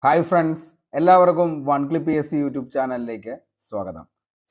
Hi friends, എല്ലാവർക്കും one clip P S C YouTube ചാനലിലേക്ക് സ്വാഗതം.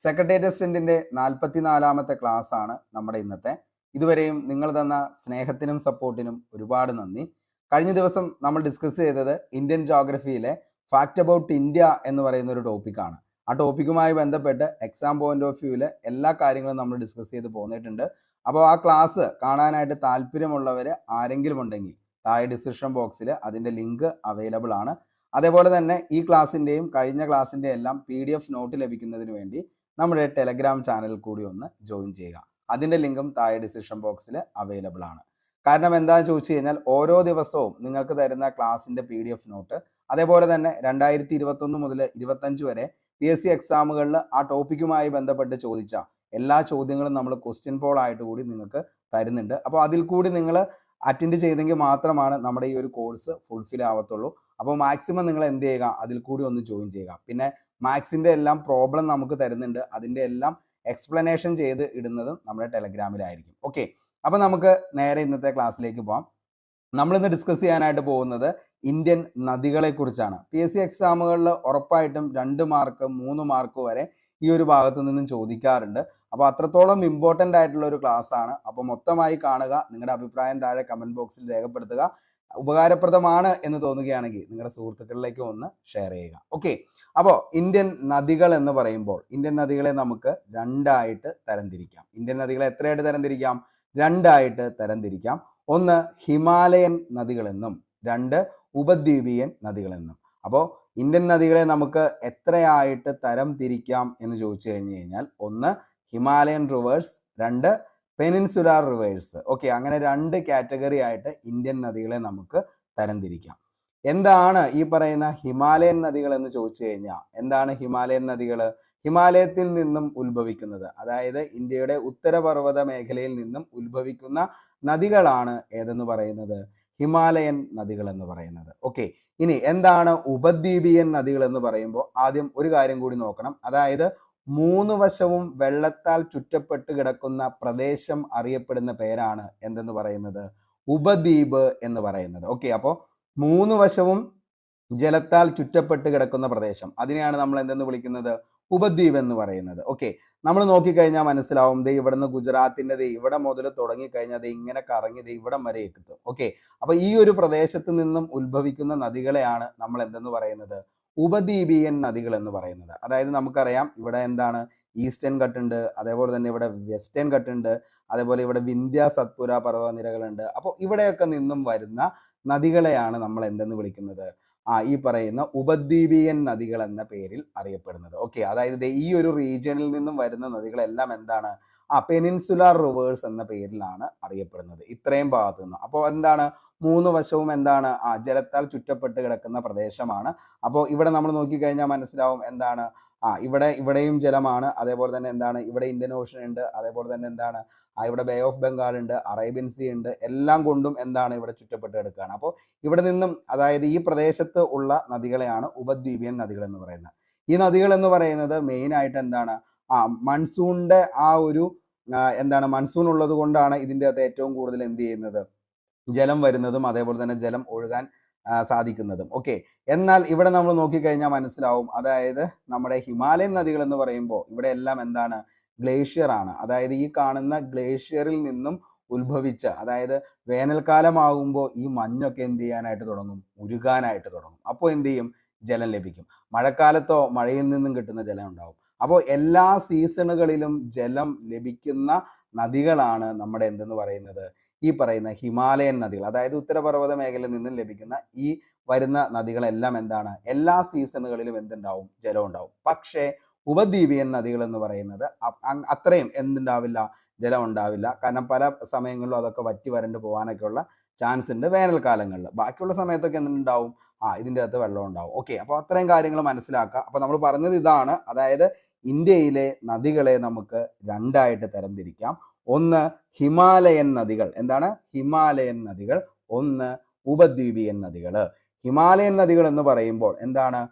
സെക്രട്ടേറിയറ്റ് അസിസ്റ്റന്റിന്റെ 44-ാമത്തെ ക്ലാസ് ആണ് നമ്മുടെ ഇന്നത്തെ. ഇതുവരെയും നിങ്ങൾ തന്ന സ്നേഹത്തിനും സപ്പോർട്ടിനും ഒരുപാട് നന്ദി. കഴിഞ്ഞ ദിവസം നമ്മൾ ഡിസ്കസ് ചെയ്തത് ഇന്ത്യൻ ജോഗ്രഫിയിലെ ഫാക്ട് അബൌട്ട് ഇന്ത്യ എന്ന് പറയുന്ന ഒരു ടോപ്പിക്കാണ്. ആ ടോപ്പിക്കുമായി ബന്ധപ്പെട്ട് എക്സാം പോയിന്റ് ഓഫ് വ്യൂവിൽ എല്ലാ കാര്യങ്ങളും നമ്മൾ ഡിസ്കസ് ചെയ്ത് പോന്നിട്ടുണ്ട്. അപ്പോൾ ആ ക്ലാസ് കാണാനായിട്ട് താല്പര്യമുള്ളവർ ആരെങ്കിലും ഉണ്ടെങ്കിൽ താഴെ ഡിസ്ക്രിപ്ഷൻ ബോക്സിൽ അതിൻ്റെ ലിങ്ക് അവൈലബിൾ ആണ്. അതേപോലെ തന്നെ ഈ ക്ലാസ്സിൻ്റെയും കഴിഞ്ഞ ക്ലാസ്സിൻ്റെ എല്ലാം PDF നോട്ട് ലഭിക്കുന്നതിന് വേണ്ടി നമ്മുടെ ടെലഗ്രാം ചാനൽ കൂടി ഒന്ന് ജോയിൻ ചെയ്യുക. അതിൻ്റെ ലിങ്കും താഴെ ഡിസ്ക്രിപ്ഷൻ ബോക്സിൽ അവൈലബിൾ ആണ്. കാരണം എന്താണെന്ന് ചോദിച്ചു കഴിഞ്ഞാൽ ഓരോ ദിവസവും നിങ്ങൾക്ക് തരുന്ന ക്ലാസ്സിൻ്റെ PDF നോട്ട്, അതേപോലെ തന്നെ 2021 മുതൽ 25 വരെ PSC എക്സാമുകളിൽ ആ ടോപ്പിക്കുമായി ബന്ധപ്പെട്ട് ചോദിച്ച എല്ലാ ചോദ്യങ്ങളും നമ്മൾ ക്വസ്റ്റ്യൻ പോൾ ആയിട്ട് കൂടി നിങ്ങൾക്ക് തരുന്നുണ്ട്. അപ്പോൾ അതിൽ കൂടി നിങ്ങൾ അറ്റൻഡ് ചെയ്തെങ്കിൽ മാത്രമാണ് നമ്മുടെ ഈ ഒരു കോഴ്സ് ഫുൾഫിൽ ആവത്തുള്ളൂ. അപ്പോൾ മാക്സിമം നിങ്ങൾ എന്ത് ചെയ്യുക, അതിൽ കൂടി ഒന്ന് ജോയിൻ ചെയ്യുക. പിന്നെ മാത്സിൻ്റെ എല്ലാം പ്രോബ്ലം നമുക്ക് തരുന്നുണ്ട്, അതിൻ്റെ എല്ലാം എക്സ്പ്ലനേഷൻ ചെയ്ത് ഇടുന്നതും നമ്മുടെ ടെലഗ്രാമിലായിരിക്കും. ഓക്കെ, അപ്പോൾ നമുക്ക് നേരെ ഇന്നത്തെ ക്ലാസ്സിലേക്ക് പോകാം. നമ്മളിന്ന് ഡിസ്കസ് ചെയ്യാനായിട്ട് പോകുന്നത് ഇന്ത്യൻ നദികളെ കുറിച്ചാണ്. PSC എക്സാമുകളിൽ ഉറപ്പായിട്ടും 2 മാർക്ക് 3 മാർക്ക് വരെ ഈ ഒരു ഭാഗത്തു നിന്നും ചോദിക്കാറുണ്ട്. അപ്പോൾ അത്രത്തോളം ഇമ്പോർട്ടൻ്റ് ആയിട്ടുള്ള ഒരു ക്ലാസ് ആണ്. അപ്പോൾ മൊത്തമായി കാണുക, നിങ്ങളുടെ അഭിപ്രായം താഴെ കമൻറ്റ് ബോക്സിൽ രേഖപ്പെടുത്തുക. ഉപകാരപ്രദമാണ് എന്ന് തോന്നുകയാണെങ്കിൽ നിങ്ങളുടെ സുഹൃത്തുക്കളിലേക്ക് ഒന്ന് ഷെയർ ചെയ്യുക. ഓക്കെ, അപ്പോൾ ഇന്ത്യൻ നദികൾ എന്ന് പറയുമ്പോൾ ഇന്ത്യൻ നദികളെ നമുക്ക് 2ആയിട്ട് തരംതിരിക്കാം. ഇന്ത്യൻ നദികളെ എത്രയായിട്ട് തരംതിരിക്കാം? 2ആയിട്ട് തരംതിരിക്കാം. ഒന്ന് ഹിമാലയൻ നദികളെന്നും 2 ഉപദ്വീപീയൻ നദികളെന്നും. അപ്പോൾ ഇന്ത്യൻ നദികളെ നമുക്ക് എത്രയായിട്ട് തരം തിരിക്കാം എന്ന് ചോദിച്ചു കഴിഞ്ഞാൽ, 1 Himalayan reverse, 2 peninsular reverse. Okay, അങ്ങനെ 2 കാറ്റഗറി ആയിട്ട് ഇന്ത്യൻ നദികളെ നമുക്ക് തരംതിരിക്കാം. എന്താണ് ഈ പറയുന്ന ഹിമാലയൻ നദികൾ എന്ന് ചോദിച്ചു കഴിഞ്ഞാൽ, എന്താണ് ഹിമാലയൻ നദികൾ? ഹിമാലയത്തിൽ നിന്നും ഉത്ഭവിക്കുന്നത്, അതായത് ഇന്ത്യയുടെ ഉത്തരപർവ്വത മേഖലയിൽ നിന്നും ഉത്ഭവിക്കുന്ന നദികളാണ് ഏതെന്ന് പറയുന്നത്? ഹിമാലയൻ നദികൾ എന്ന് പറയുന്നത്. ഓക്കെ, ഇനി എന്താണ് ഉപദ്വീപീയൻ നദികൾ എന്ന് പറയുമ്പോൾ ആദ്യം ഒരു കാര്യം കൂടി നോക്കണം. അതായത് 3 വശവും വെള്ളത്താൽ ചുറ്റപ്പെട്ട് കിടക്കുന്ന പ്രദേശം അറിയപ്പെടുന്ന പേരാണ് എന്തെന്ന് പറയുന്നത്? ഉപദ്വീപ് എന്ന് പറയുന്നത്. ഓക്കെ, അപ്പോൾ 3 വശവും ജലത്താൽ ചുറ്റപ്പെട്ട് കിടക്കുന്ന പ്രദേശം, അതിനെയാണ് നമ്മൾ എന്തെന്ന് വിളിക്കുന്നത്? ഉപദ്വീപ് എന്ന് പറയുന്നത്. ഓക്കെ, നമ്മൾ നോക്കിക്കഴിഞ്ഞാൽ മനസ്സിലാവും, ദേ ഇവിടുന്ന് ഗുജറാത്തിൻ്റെ ദേ ഇവിടെ മുതൽ തുടങ്ങിക്കഴിഞ്ഞാൽ ദേ ഇങ്ങനെ കറങ്ങി ദേ ഇവിടം വരെ എത്തും. ഓക്കെ, അപ്പോൾ ഈ ഒരു പ്രദേശത്ത് നിന്നും ഉത്ഭവിക്കുന്ന നദികളെയാണ് നമ്മൾ എന്തെന്ന് പറയുന്നത്? ഉപദ്വീപീയൻ നദികൾ എന്ന് പറയുന്നത്. അതായത് നമുക്കറിയാം, ഇവിടെ എന്താണ് ഈസ്റ്റേൺ ഘട്ടുണ്ട്, അതേപോലെ തന്നെ ഇവിടെ വെസ്റ്റേൺ ഘട്ടുണ്ട്, അതേപോലെ ഇവിടെ വിന്ധ്യ സത്പുര പർവ്വതനിരകളുണ്ട്. അപ്പോൾ ഇവിടെയൊക്കെ നിന്നും വരുന്ന നദികളെയാണ് നമ്മൾ എന്തെന്ന് വിളിക്കുന്നത്? ഈ പറയുന്ന ഉപദ്വീപീയൻ നദികൾ എന്ന പേരിൽ അറിയപ്പെടുന്നത്. ഓക്കെ, അതായത് ഈ ഒരു റീജിയനിൽ നിന്നും വരുന്ന നദികളെല്ലാം എന്താണ്? പെനിൻസുലാർ റിവേഴ്സ് എന്ന പേരിലാണ് അറിയപ്പെടുന്നത്, ഇത്രയും ഭാഗത്തു നിന്ന്. അപ്പോൾ എന്താണ്? 3 വശവും എന്താണ്? ജലത്താൽ ചുറ്റപ്പെട്ട് കിടക്കുന്ന പ്രദേശമാണ്. അപ്പോൾ ഇവിടെ നമ്മൾ നോക്കിക്കഴിഞ്ഞാൽ മനസ്സിലാവും, എന്താണ്? ഇവിടെയും ജലമാണ്, അതേപോലെ തന്നെ എന്താണ്? ഇവിടെ ഇന്ത്യൻ ഓഷൻ ഉണ്ട്, അതേപോലെ തന്നെ എന്താണ്? ഇവിടെ ബേ ഓഫ് ബംഗാൾ ഉണ്ട്, അറേബ്യൻ സീ ഉണ്ട്, എല്ലാം കൊണ്ടും എന്താണ്? ഇവിടെ ചുറ്റപ്പെട്ട് കിടക്കുകയാണ്. അപ്പോൾ ഇവിടെ നിന്നും, അതായത് ഈ പ്രദേശത്ത് ഉള്ള നദികളെയാണ് ഉപദ്വീപീയൻ നദികൾ എന്ന് പറയുന്നത്. ഈ നദികൾ എന്ന് പറയുന്നത് മെയിൻ ആയിട്ട് എന്താണ്? മൺസൂണിന്റെ ഒരു എന്താണ്? മൺസൂൺ ഉള്ളത് കൊണ്ടാണ് ഇതിൻ്റെ അകത്ത് ഏറ്റവും കൂടുതൽ എന്ത് ചെയ്യുന്നത്? ജലം വരുന്നതും അതേപോലെ തന്നെ ജലം ഒഴുകാൻ സാധിക്കുന്നതും. ഓക്കെ, എന്നാൽ ഇവിടെ നമ്മൾ നോക്കിക്കഴിഞ്ഞാൽ മനസ്സിലാവും, അതായത് നമ്മുടെ ഹിമാലയൻ നദികൾ എന്ന് പറയുമ്പോൾ ഇവിടെ എല്ലാം എന്താണ്? ഗ്ലേഷ്യർ ആണ്. അതായത് ഈ കാണുന്ന ഗ്ലേഷ്യറിൽ നിന്നും ഉത്ഭവിച്ച, അതായത് വേനൽക്കാലമാകുമ്പോൾ ഈ മഞ്ഞൊക്കെ എന്ത് ചെയ്യാനായിട്ട് തുടങ്ങും? ഉരുകാനായിട്ട് തുടങ്ങും. അപ്പോൾ എന്ത് ചെയ്യും? ജലം ലഭിക്കും. മഴക്കാലത്തോ മഴയിൽ നിന്നും കിട്ടുന്ന ജലം ഉണ്ടാവും. അപ്പോൾ എല്ലാ സീസണുകളിലും ജലം ലഭിക്കുന്ന നദികളാണ് നമ്മുടെ എന്തെന്ന് പറയുന്നത്? ഈ പറയുന്ന ഹിമാലയൻ നദികൾ. അതായത് ഉത്തരപർവ്വത മേഖലയിൽ നിന്നും ലഭിക്കുന്ന ഈ വരുന്ന നദികളെല്ലാം എന്താണ്? എല്ലാ സീസണുകളിലും എന്തുണ്ടാവും? ജലം ഉണ്ടാവും. പക്ഷേ ഉപദ്വീപീയൻ നദികൾ എന്ന് പറയുന്നത് അത്രയും എന്തുണ്ടാവില്ല? ജലം ഉണ്ടാവില്ല. കാരണം പല സമയങ്ങളിലും അതൊക്കെ വറ്റി വരണ്ട് പോകാനൊക്കെ ഉള്ള ചാൻസ് ഉണ്ട് വേനൽക്കാലങ്ങളിൽ. ബാക്കിയുള്ള സമയത്തൊക്കെ എന്തുണ്ടാവും? ഇതിൻ്റെ അകത്ത് വെള്ളം ഉണ്ടാവും. ഓക്കെ, അപ്പോൾ അത്രയും കാര്യങ്ങൾ മനസ്സിലാക്കുക. അപ്പോൾ നമ്മൾ പറഞ്ഞത് ഇതാണ്, അതായത് ഇന്ത്യയിലെ നദികളെ നമുക്ക് 2ആയിട്ട് തരംതിരിക്കാം. 1 ഹിമാലയൻ നദികൾ. എന്താണ്? ഹിമാലയൻ നദികൾ. 1 ഉപദ്വീപീയൻ നദികൾ. ഹിമാലയൻ നദികൾ എന്ന് പറയുമ്പോൾ എന്താണ്?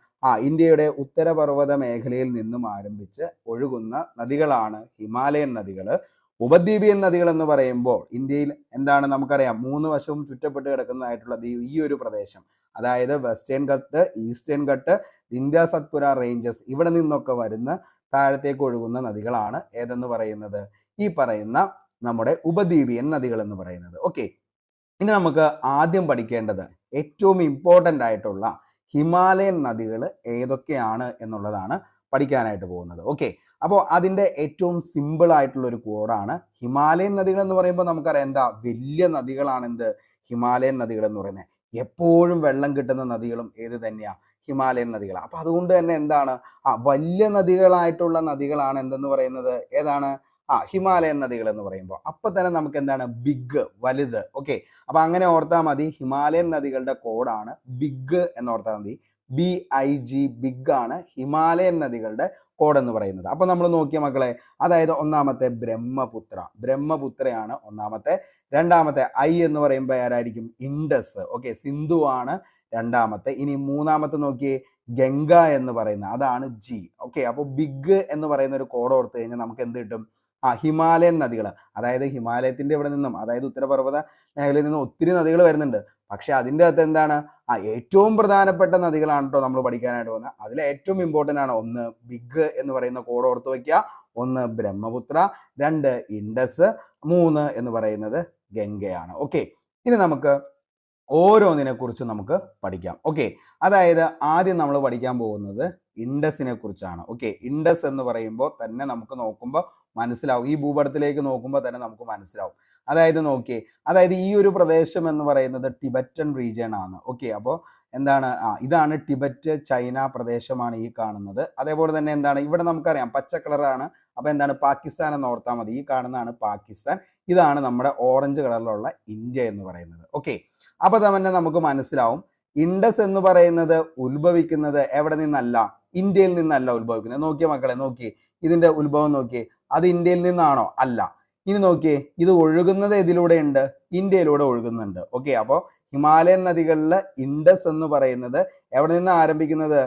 ഇന്ത്യയുടെ ഉത്തരപർവ്വത മേഖലയിൽ നിന്നും ആരംഭിച്ച് ഒഴുകുന്ന നദികളാണ് ഹിമാലയൻ നദികൾ. ഉപദ്വീപീയൻ നദികൾ എന്ന് പറയുമ്പോൾ ഇന്ത്യയിൽ എന്താണ്? നമുക്കറിയാം, 3 വശവും ചുറ്റപ്പെട്ട് കിടക്കുന്നതായിട്ടുള്ള ഈ ഒരു പ്രദേശം, അതായത് western Ghat, eastern Ghat, Vindhya Satpura ranges ഇവിടെ നിന്നൊക്കെ വരുന്ന താഴത്തേക്ക് ഒഴുകുന്ന നദികളാണ് ഏതെന്ന് പറയുന്നത്, ഈ പറയുന്ന നമ്മുടെ ഉപദ്വീപിയൻ നദികൾ എന്ന് പറയുന്നത്. ഓക്കെ, ഇനി നമുക്ക് ആദ്യം പഠിക്കേണ്ടത് ഏറ്റവും ഇമ്പോർട്ടൻ്റ് ആയിട്ടുള്ള ഹിമാലയൻ നദികൾ ഏതൊക്കെയാണ് എന്നുള്ളതാണ് പഠിക്കാനായിട്ട് പോകുന്നത്. ഓക്കെ, അപ്പോൾ അതിൻ്റെ ഏറ്റവും സിമ്പിൾ ആയിട്ടുള്ള ഒരു കോഡാണ് ഹിമാലയൻ നദികൾ എന്ന് പറയുമ്പോൾ നമുക്കറിയാം എന്താ, വലിയ നദികളാണ് എന്ത് ഹിമാലയൻ നദികൾ എന്ന് പറയുന്നത്. എപ്പോഴും വെള്ളം കിട്ടുന്ന നദികളും ഏത് തന്നെയാണ്, ഹിമാലയൻ നദികളാണ്. അപ്പോൾ അതുകൊണ്ട് തന്നെ എന്താണ്, വലിയ നദികളായിട്ടുള്ള നദികളാണ് എന്തെന്ന് പറയുന്നത്, ഏതാണ്, ഹിമാലയൻ നദികൾ എന്ന് പറയുമ്പോൾ അപ്പൊ തന്നെ നമുക്ക് എന്താണ്, ബിഗ്, വലുത്. ഓക്കെ, അപ്പൊ അങ്ങനെ ഓർത്താൽ മതി. ഹിമാലയൻ നദികളുടെ കോഡാണ് ബിഗ് എന്ന് ഓർത്താൽ മതി. BIG, ബിഗ് ആണ് ഹിമാലയൻ നദികളുടെ കോഡ് എന്ന് പറയുന്നത്. അപ്പൊ നമ്മൾ നോക്കിയ മക്കളെ, അതായത് ഒന്നാമത്തെ ബ്രഹ്മപുത്രയാണ് ഒന്നാമത്തെ. രണ്ടാമത്തെ I എന്ന് പറയുമ്പോൾ ആരായിരിക്കും, ഇൻഡസ്. ഓക്കെ, സിന്ധു ആണ് രണ്ടാമത്തെ. ഇനി മൂന്നാമത്തെ നോക്കിയേ, ഗംഗ എന്ന് പറയുന്ന അതാണ് G. ഓക്കെ, അപ്പോൾ ബിഗ് എന്ന് പറയുന്ന ഒരു കോഡ് ഓർത്ത് കഴിഞ്ഞാൽ നമുക്ക് എന്ത് കിട്ടും, ഹിമാലയൻ നദികൾ. അതായത് ഹിമാലയത്തിന്റെ ഇവിടെ നിന്നും, അതായത് ഉത്തരപർവ്വത മേഖലയിൽ നിന്നും ഒത്തിരി നദികൾ വരുന്നുണ്ട്. പക്ഷെ അതിൻ്റെ അകത്ത് എന്താണ്, ഏറ്റവും പ്രധാനപ്പെട്ട നദികളാണ് കേട്ടോ നമ്മൾ പഠിക്കാനായിട്ട് പോകുന്നത്. അതിൽ ഏറ്റവും ഇമ്പോർട്ടൻ്റ് ആണ് ഒന്ന് ബിഗ് എന്ന് പറയുന്ന കോഡ് ഓർത്ത് വയ്ക്കുക, ഒന്ന് ബ്രഹ്മപുത്ര, രണ്ട് ഇൻഡസ്, മൂന്ന് എന്ന് പറയുന്നത് ഗംഗയാണ്. ഓക്കെ, ഇനി നമുക്ക് ഓരോന്നിനെ കുറിച്ച് നമുക്ക് പഠിക്കാം. ഓക്കെ, അതായത് ആദ്യം നമ്മൾ പഠിക്കാൻ പോകുന്നത് ഇൻഡസിനെ കുറിച്ചാണ്. ഓക്കെ, ഇൻഡസ് എന്ന് പറയുമ്പോൾ തന്നെ നമുക്ക് നോക്കുമ്പോൾ മനസ്സിലാവും, ഈ ഭൂപടത്തിലേക്ക് നോക്കുമ്പോൾ തന്നെ നമുക്ക് മനസ്സിലാവും. അതായത് നോക്കിയേ, അതായത് ഈ ഒരു പ്രദേശം എന്ന് പറയുന്നത് ടിബറ്റൻ റീജിയൻ ആണ്. ഓക്കെ, അപ്പോൾ എന്താണ്, ഇതാണ് ടിബറ്റ്, ചൈന പ്രദേശമാണ് ഈ കാണുന്നത്. അതേപോലെ തന്നെ എന്താണ്, ഇവിടെ നമുക്കറിയാം പച്ച കളറാണ്, അപ്പൊ എന്താണ്, പാകിസ്ഥാൻ എന്ന് ഓർത്താൽ മതി. ഈ കാണുന്നതാണ് പാകിസ്ഥാൻ, ഇതാണ് നമ്മുടെ ഓറഞ്ച് കളറിലുള്ള ഇന്ത്യ എന്ന് പറയുന്നത്. ഓക്കെ, അപ്പൊ തന്നെ നമുക്ക് മനസ്സിലാവും ഇൻഡസ് എന്ന് പറയുന്നത് ഉത്ഭവിക്കുന്നത് എവിടെ നിന്നല്ല, ഇന്ത്യയിൽ നിന്നല്ല ഉത്ഭവിക്കുന്നത്. നോക്കിയേ മക്കളെ, നോക്കിയേ ഇതിന്റെ ഉത്ഭവം നോക്കിയേ, അത് ഇന്ത്യയിൽ നിന്നാണോ, അല്ല. ഇനി നോക്കിയേ, ഇത് ഒഴുകുന്നത് ഇതിലൂടെ ഉണ്ട്, ഇന്ത്യയിലൂടെ ഒഴുകുന്നുണ്ട്. ഓക്കെ, അപ്പോൾ ഹിമാലയൻ നദികളിൽ ഇൻഡസ് എന്ന് പറയുന്നത് എവിടെ നിന്ന് ആരംഭിക്കുന്നത്,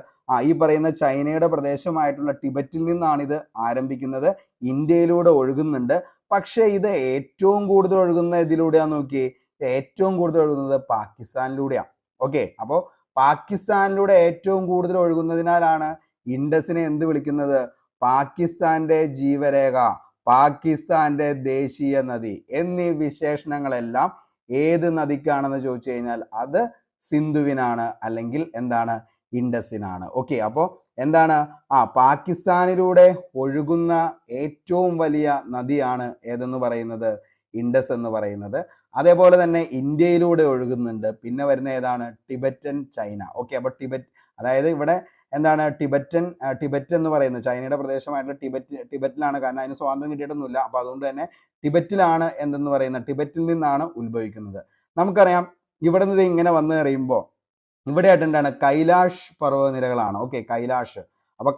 ഈ പറയുന്ന ചൈനയുടെ പ്രദേശമായിട്ടുള്ള ടിബറ്റിൽ നിന്നാണ് ഇത് ആരംഭിക്കുന്നത്, ഇന്ത്യയിലൂടെ ഒഴുകുന്നുണ്ട്. പക്ഷെ ഇത് ഏറ്റവും കൂടുതൽ ഒഴുകുന്ന ഇതിലൂടെയാന്ന് നോക്കിയേ, ഏറ്റവും കൂടുതൽ ഒഴുകുന്നത് പാകിസ്ഥാനിലൂടെയാണ്. ഓക്കെ, അപ്പോൾ പാകിസ്ഥാനിലൂടെ ഏറ്റവും കൂടുതൽ ഒഴുകുന്നതിനാലാണ് ഇൻഡസിനെ എന്ത് വിളിക്കുന്നത്, പാകിസ്ഥാന്റെ ജീവരേഖ, പാകിസ്ഥാന്റെ ദേശീയ നദി എന്നീ വിശേഷണങ്ങളെല്ലാം ഏത് നദിക്കാണെന്ന് ചോദിച്ചു കഴിഞ്ഞാൽ അത് സിന്ധുവിനാണ്, അല്ലെങ്കിൽ എന്താണ്, ഇൻഡസിനാണ്. ഓക്കെ, അപ്പോൾ എന്താണ്, പാകിസ്ഥാനിലൂടെ ഒഴുകുന്ന ഏറ്റവും വലിയ നദിയാണ് ഏതെന്ന് പറയുന്നത്, ഇൻഡസ് എന്ന് പറയുന്നത്. അതേപോലെ തന്നെ ഇന്ത്യയിലൂടെ ഒഴുകുന്നുണ്ട്. പിന്നെ വരുന്ന ഏതാണ്, ടിബറ്റൻ ചൈന. ഓക്കെ, അപ്പോൾ അതായത് ഇവിടെ എന്താണ്, ടിബറ്റ് എന്ന് പറയുന്നത് ചൈനയുടെ പ്രദേശമായിട്ടുള്ള ടിബറ്റിലാണ്. കാരണം അതിന് സ്വാതന്ത്ര്യം കിട്ടിയിട്ടൊന്നുമില്ല. അപ്പൊ അതുകൊണ്ട് തന്നെ ടിബറ്റിലാണ് എന്തെന്ന് പറയുന്നത്, ടിബറ്റിൽ നിന്നാണ് ഉത്ഭവിക്കുന്നത്. നമുക്കറിയാം ഇവിടെ നിന്ന് ഇങ്ങനെ വന്നു കഴിയുമ്പോൾ ഇവിടെ ആയിട്ട് എന്താണ്, കൈലാഷ് പർവ്വതനിരകളാണ്. ഓക്കെ, കൈലാഷ്. അപ്പൊ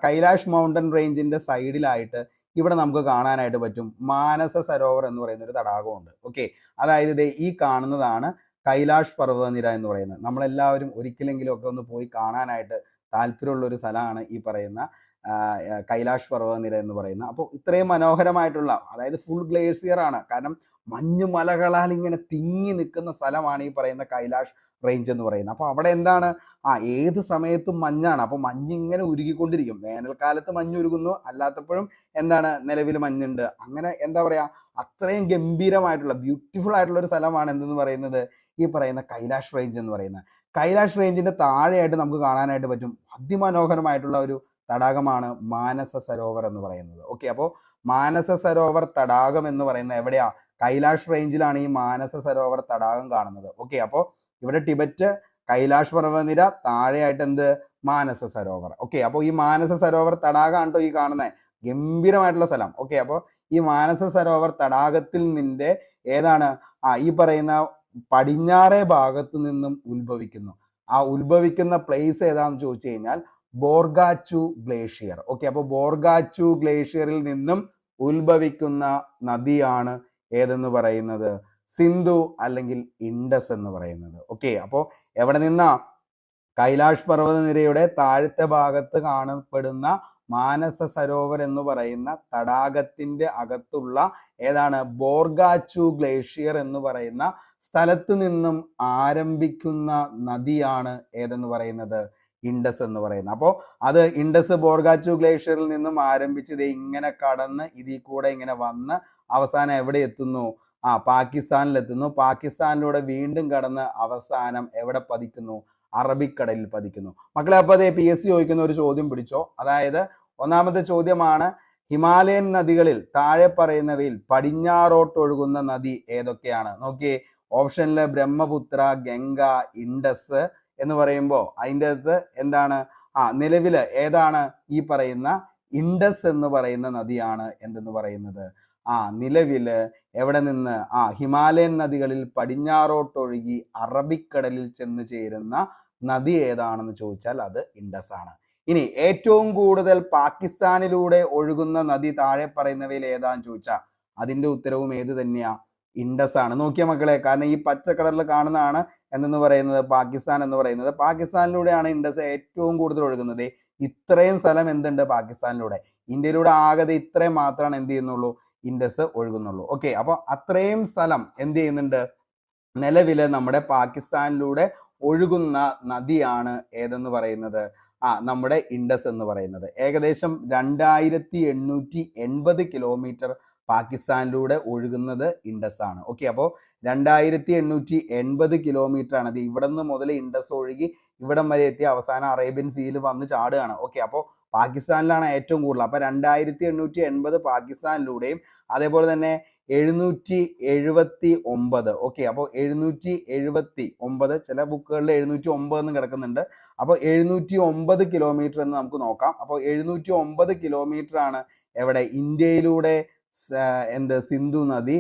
കൈലാഷ് മൗണ്ടൻ റേഞ്ചിന്റെ സൈഡിലായിട്ട് ഇവിടെ നമുക്ക് കാണാനായിട്ട് പറ്റും മാനസ സരോവർ എന്ന് പറയുന്ന ഒരു തടാകമുണ്ട്. ഓക്കെ, അതായത് ഈ കാണുന്നതാണ് കൈലാഷ് പർവ്വതനിര എന്ന് പറയുന്നത്. നമ്മളെല്ലാവരും ഒരിക്കലെങ്കിലും ഒക്കെ ഒന്ന് പോയി കാണാനായിട്ട് താല്പര്യമുള്ള ഒരു സ്ഥലമാണ് ഈ പറയുന്ന കൈലാഷ് പർവ്വതനിര എന്ന് പറയുന്നത്. അപ്പോൾ ഇത്രയും മനോഹരമായിട്ടുള്ള, അതായത് ഫുൾ ഗ്ലേസിയർ ആണ്, കാരണം മഞ്ഞുമലകളാൽ ഇങ്ങനെ തിങ്ങി നിൽക്കുന്ന സ്ഥലമാണ് ഈ പറയുന്ന കൈലാഷ് റേഞ്ച് എന്ന് പറയുന്നത്. അപ്പോൾ അവിടെ എന്താണ്, ഏത് സമയത്തും മഞ്ഞാണ്. അപ്പോൾ മഞ്ഞിങ്ങനെ ഉരുകിക്കൊണ്ടിരിക്കും. വേനൽക്കാലത്ത് മഞ്ഞ് ഉരുകുന്നു, അല്ലാത്തപ്പോഴും എന്താണ്, നിലവിൽ മഞ്ഞുണ്ട്. അങ്ങനെ എന്താ പറയാ, അത്രയും ഗംഭീരമായിട്ടുള്ള ബ്യൂട്ടിഫുൾ ആയിട്ടുള്ള ഒരു സ്ഥലമാണ് എന്തെന്ന് പറയുന്നത്, ഈ പറയുന്ന കൈലാഷ് റേഞ്ച് എന്ന് പറയുന്നത്. കൈലാഷ് റേഞ്ചിന്റെ താഴെയായിട്ട് നമുക്ക് കാണാനായിട്ട് പറ്റും അതിമനോഹരമായിട്ടുള്ള ഒരു തടാകമാണ് മാനസ സരോവർ എന്ന് പറയുന്നത്. ഓക്കെ, അപ്പോൾ മാനസ സരോവർ തടാകം എന്ന് പറയുന്നത് എവിടെയാ, കൈലാഷ് റേഞ്ചിലാണ് ഈ മാനസ സരോവർ തടാകം കാണുന്നത്. ഓക്കെ, അപ്പോൾ ഇവിടെ ടിബറ്റ്, കൈലാഷ് പർവ്വതനിര, താഴെയായിട്ട് എന്ത്, മാനസ സരോവർ. ഓക്കെ, അപ്പോൾ ഈ മാനസ സരോവർ തടാകമാണ് കേട്ടോ ഈ കാണുന്നത്, ഗംഭീരമായിട്ടുള്ള സ്ഥലം. ഓക്കെ, അപ്പോൾ ഈ മാനസ സരോവർ തടാകത്തിൽ നിന്റെ ഏതാണ്, ഈ പറയുന്ന പടിഞ്ഞാറേ ഭാഗത്തു നിന്നും ഉത്ഭവിക്കുന്നു. ആ ഉത്ഭവിക്കുന്ന പ്ലേസ് ഏതാന്ന് ചോദിച്ചു കഴിഞ്ഞാൽ ബോർഗാച്ചു ഗ്ലേഷ്യർ. ഓക്കെ, അപ്പോൾ ബോർഗാച്ചു ഗ്ലേഷ്യറിൽ നിന്നും ഉത്ഭവിക്കുന്ന നദിയാണ് ഏതെന്ന് പറയുന്നത്, സിന്ധു അല്ലെങ്കിൽ ഇൻഡസ് എന്ന് പറയുന്നത്. ഓക്കെ, അപ്പോൾ എവിടെ നിന്നാ, കൈലാഷ് പർവ്വതനിരയുടെ താഴത്തെ ഭാഗത്ത് കാണപ്പെടുന്ന മാനസ സരോവർ എന്ന് പറയുന്ന തടാകത്തിന്റെ അകത്തുള്ള ഏതാണ്, ബോർഗാച്ചു ഗ്ലേഷ്യർ എന്ന് പറയുന്ന സ്ഥലത്ത് നിന്നും ആരംഭിക്കുന്ന നദിയാണ് ഏതെന്ന് പറയുന്നത്? ഇൻഡസ് എന്ന് പറയുന്നത്. അപ്പോൾ അത് ഇൻഡസ് ബോർഗാച്ചു ഗ്ലേഷ്യറിൽ നിന്നും ആരംഭിച്ചത് ഇങ്ങനെ കടന്ന് ഇതിൽ കൂടെ ഇങ്ങനെ വന്ന് അവസാനം എവിടെ എത്തുന്നു? പാകിസ്ഥാനിലെത്തുന്നു. പാകിസ്ഥാനിലൂടെ വീണ്ടും കടന്ന് അവസാനം എവിടെ പതിക്കുന്നു? അറബിക്കടലിൽ പതിക്കുന്നു. മക്കളെ, അപ്പോൾ അതേ PSC ചോദിക്കുന്ന ഒരു ചോദ്യം പിടിച്ചോ. അതായത് ഒന്നാമത്തെ ചോദ്യമാണ്, ഹിമാലയൻ നദികളിൽ താഴെ പറയുന്നവയിൽ പടിഞ്ഞാറോട്ട് ഒഴുകുന്ന നദി ഏതൊക്കെയാണ്? നോക്കിയേ, ഓപ്ഷനില് ബ്രഹ്മപുത്ര, ഗംഗ, ഇൻഡസ് എന്ന് പറയുമ്പോൾ അതിൻ്റെ അകത്ത് എന്താണ്? നിലവില് ഏതാണ് ഈ പറയുന്ന ഇൻഡസ് എന്ന് പറയുന്ന നദിയാണ് എന്തെന്ന് പറയുന്നത്? നിലവില് എവിടെ നിന്ന്? ഹിമാലയൻ നദികളിൽ പടിഞ്ഞാറോട്ടൊഴുകി അറബിക്കടലിൽ ചെന്ന് ചേരുന്ന നദി ഏതാണെന്ന് ചോദിച്ചാൽ അത് ഇൻഡസ് ആണ്. ഇനി ഏറ്റവും കൂടുതൽ പാകിസ്ഥാനിലൂടെ ഒഴുകുന്ന നദി താഴെ പറയുന്നവയിൽ ഏതാന്ന് ചോദിച്ചാൽ അതിന്റെ ഉത്തരവും ഏത് തന്നെയാ? ഇൻഡസ് ആണ്. നോക്കിയ മക്കളെ, കാരണം ഈ പച്ച കളറിൽ കാണുന്നതാണ് എന്തെന്ന് പറയുന്നത്? പാകിസ്ഥാൻ എന്ന് പറയുന്നത്. പാകിസ്ഥാനിലൂടെയാണ് ഇൻഡസ് ഏറ്റവും കൂടുതൽ ഒഴുകുന്നത്. ഇത്രയും സ്ഥലം എന്തുണ്ട് പാകിസ്ഥാനിലൂടെ? ഇന്ത്യയിലൂടെ ആകെ ഇത്രയും മാത്രമാണ് എന്ത് ചെയ്യുന്നുള്ളൂ? ഇൻഡസ് ഒഴുകുന്നുള്ളൂ. ഓക്കെ, അപ്പോൾ അത്രയും സ്ഥലം എന്ത് ചെയ്യുന്നുണ്ട്? നിലവില് നമ്മുടെ പാകിസ്ഥാനിലൂടെ ഒഴുകുന്ന നദിയാണ് ഏതെന്ന് പറയുന്നത്? നമ്മുടെ ഇൻഡസ് എന്ന് പറയുന്നത്. ഏകദേശം 2880 കിലോമീറ്റർ പാകിസ്ഥാനിലൂടെ ഒഴുകുന്നത് ഇൻഡസ് ആണ്. ഓക്കെ, അപ്പോൾ 2880 കിലോമീറ്റർ ആണ്. അത് ഇവിടെ നിന്ന് മുതൽ ഇൻഡസ് ഒഴുകി ഇവിടം വരെ എത്തി അവസാനം അറേബ്യൻ സീയിൽ വന്ന് ചാടുകയാണ്. ഓക്കെ, അപ്പോൾ പാകിസ്ഥാനിലാണ് ഏറ്റവും കൂടുതൽ. അപ്പോൾ 2880 പാകിസ്ഥാനിലൂടെയും അതേപോലെ തന്നെ 779. ഓക്കെ, അപ്പോൾ 779, ചില ബുക്കുകളിൽ 709 എന്ന് കിടക്കുന്നുണ്ട്. അപ്പോൾ 709 കിലോമീറ്റർ എന്ന് നമുക്ക് നോക്കാം. അപ്പോൾ 709 കിലോമീറ്റർ ആണ് എവിടെ? ഇന്ത്യയിലൂടെ സിന്ധു നദി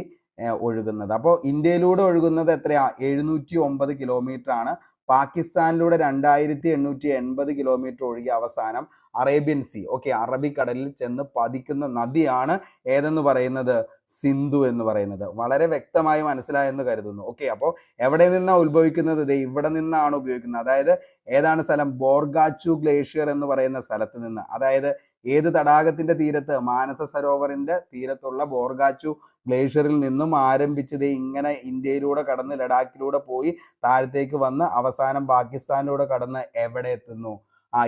ഒഴുകുന്നത്. അപ്പോൾ ഇന്ത്യയിലൂടെ ഒഴുകുന്നത് എത്രയാ? 709 കിലോമീറ്റർ ആണ്. പാകിസ്ഥാനിലൂടെ 2880 കിലോമീറ്റർ ഒഴുകി അവസാനം അറേബ്യൻ സീ, ഓക്കെ, അറബിക്കടലിൽ ചെന്ന് പതിക്കുന്ന നദിയാണ് ഏതെന്ന് പറയുന്നത്? സിന്ധു എന്ന് പറയുന്നത്. വളരെ വ്യക്തമായി മനസ്സിലായെന്ന് കരുതുന്നു. ഓക്കെ, അപ്പോൾ എവിടെ നിന്നാണ് ഉത്ഭവിക്കുന്നത്? ഇവിടെ നിന്നാണ് ഉപയോഗിക്കുന്നത്. അതായത് ഏതാണ് സ്ഥലം? ബോർഗാച്ചു ഗ്ലേഷ്യർ എന്ന് പറയുന്ന സ്ഥലത്ത് നിന്ന്. അതായത് ഏത് തടാകത്തിന്റെ തീരത്ത്? മാനസ സരോവറിന്റെ തീരത്തുള്ള ബോർഗാച്ചു ഗ്ലേഷ്യറിൽ നിന്നും ആരംഭിച്ചത് ഇങ്ങനെ ഇന്ത്യയിലൂടെ കടന്ന് ലഡാക്കിലൂടെ പോയി താഴത്തേക്ക് വന്ന് അവസാനം പാകിസ്ഥാനിലൂടെ കടന്ന് എവിടെ എത്തുന്നു?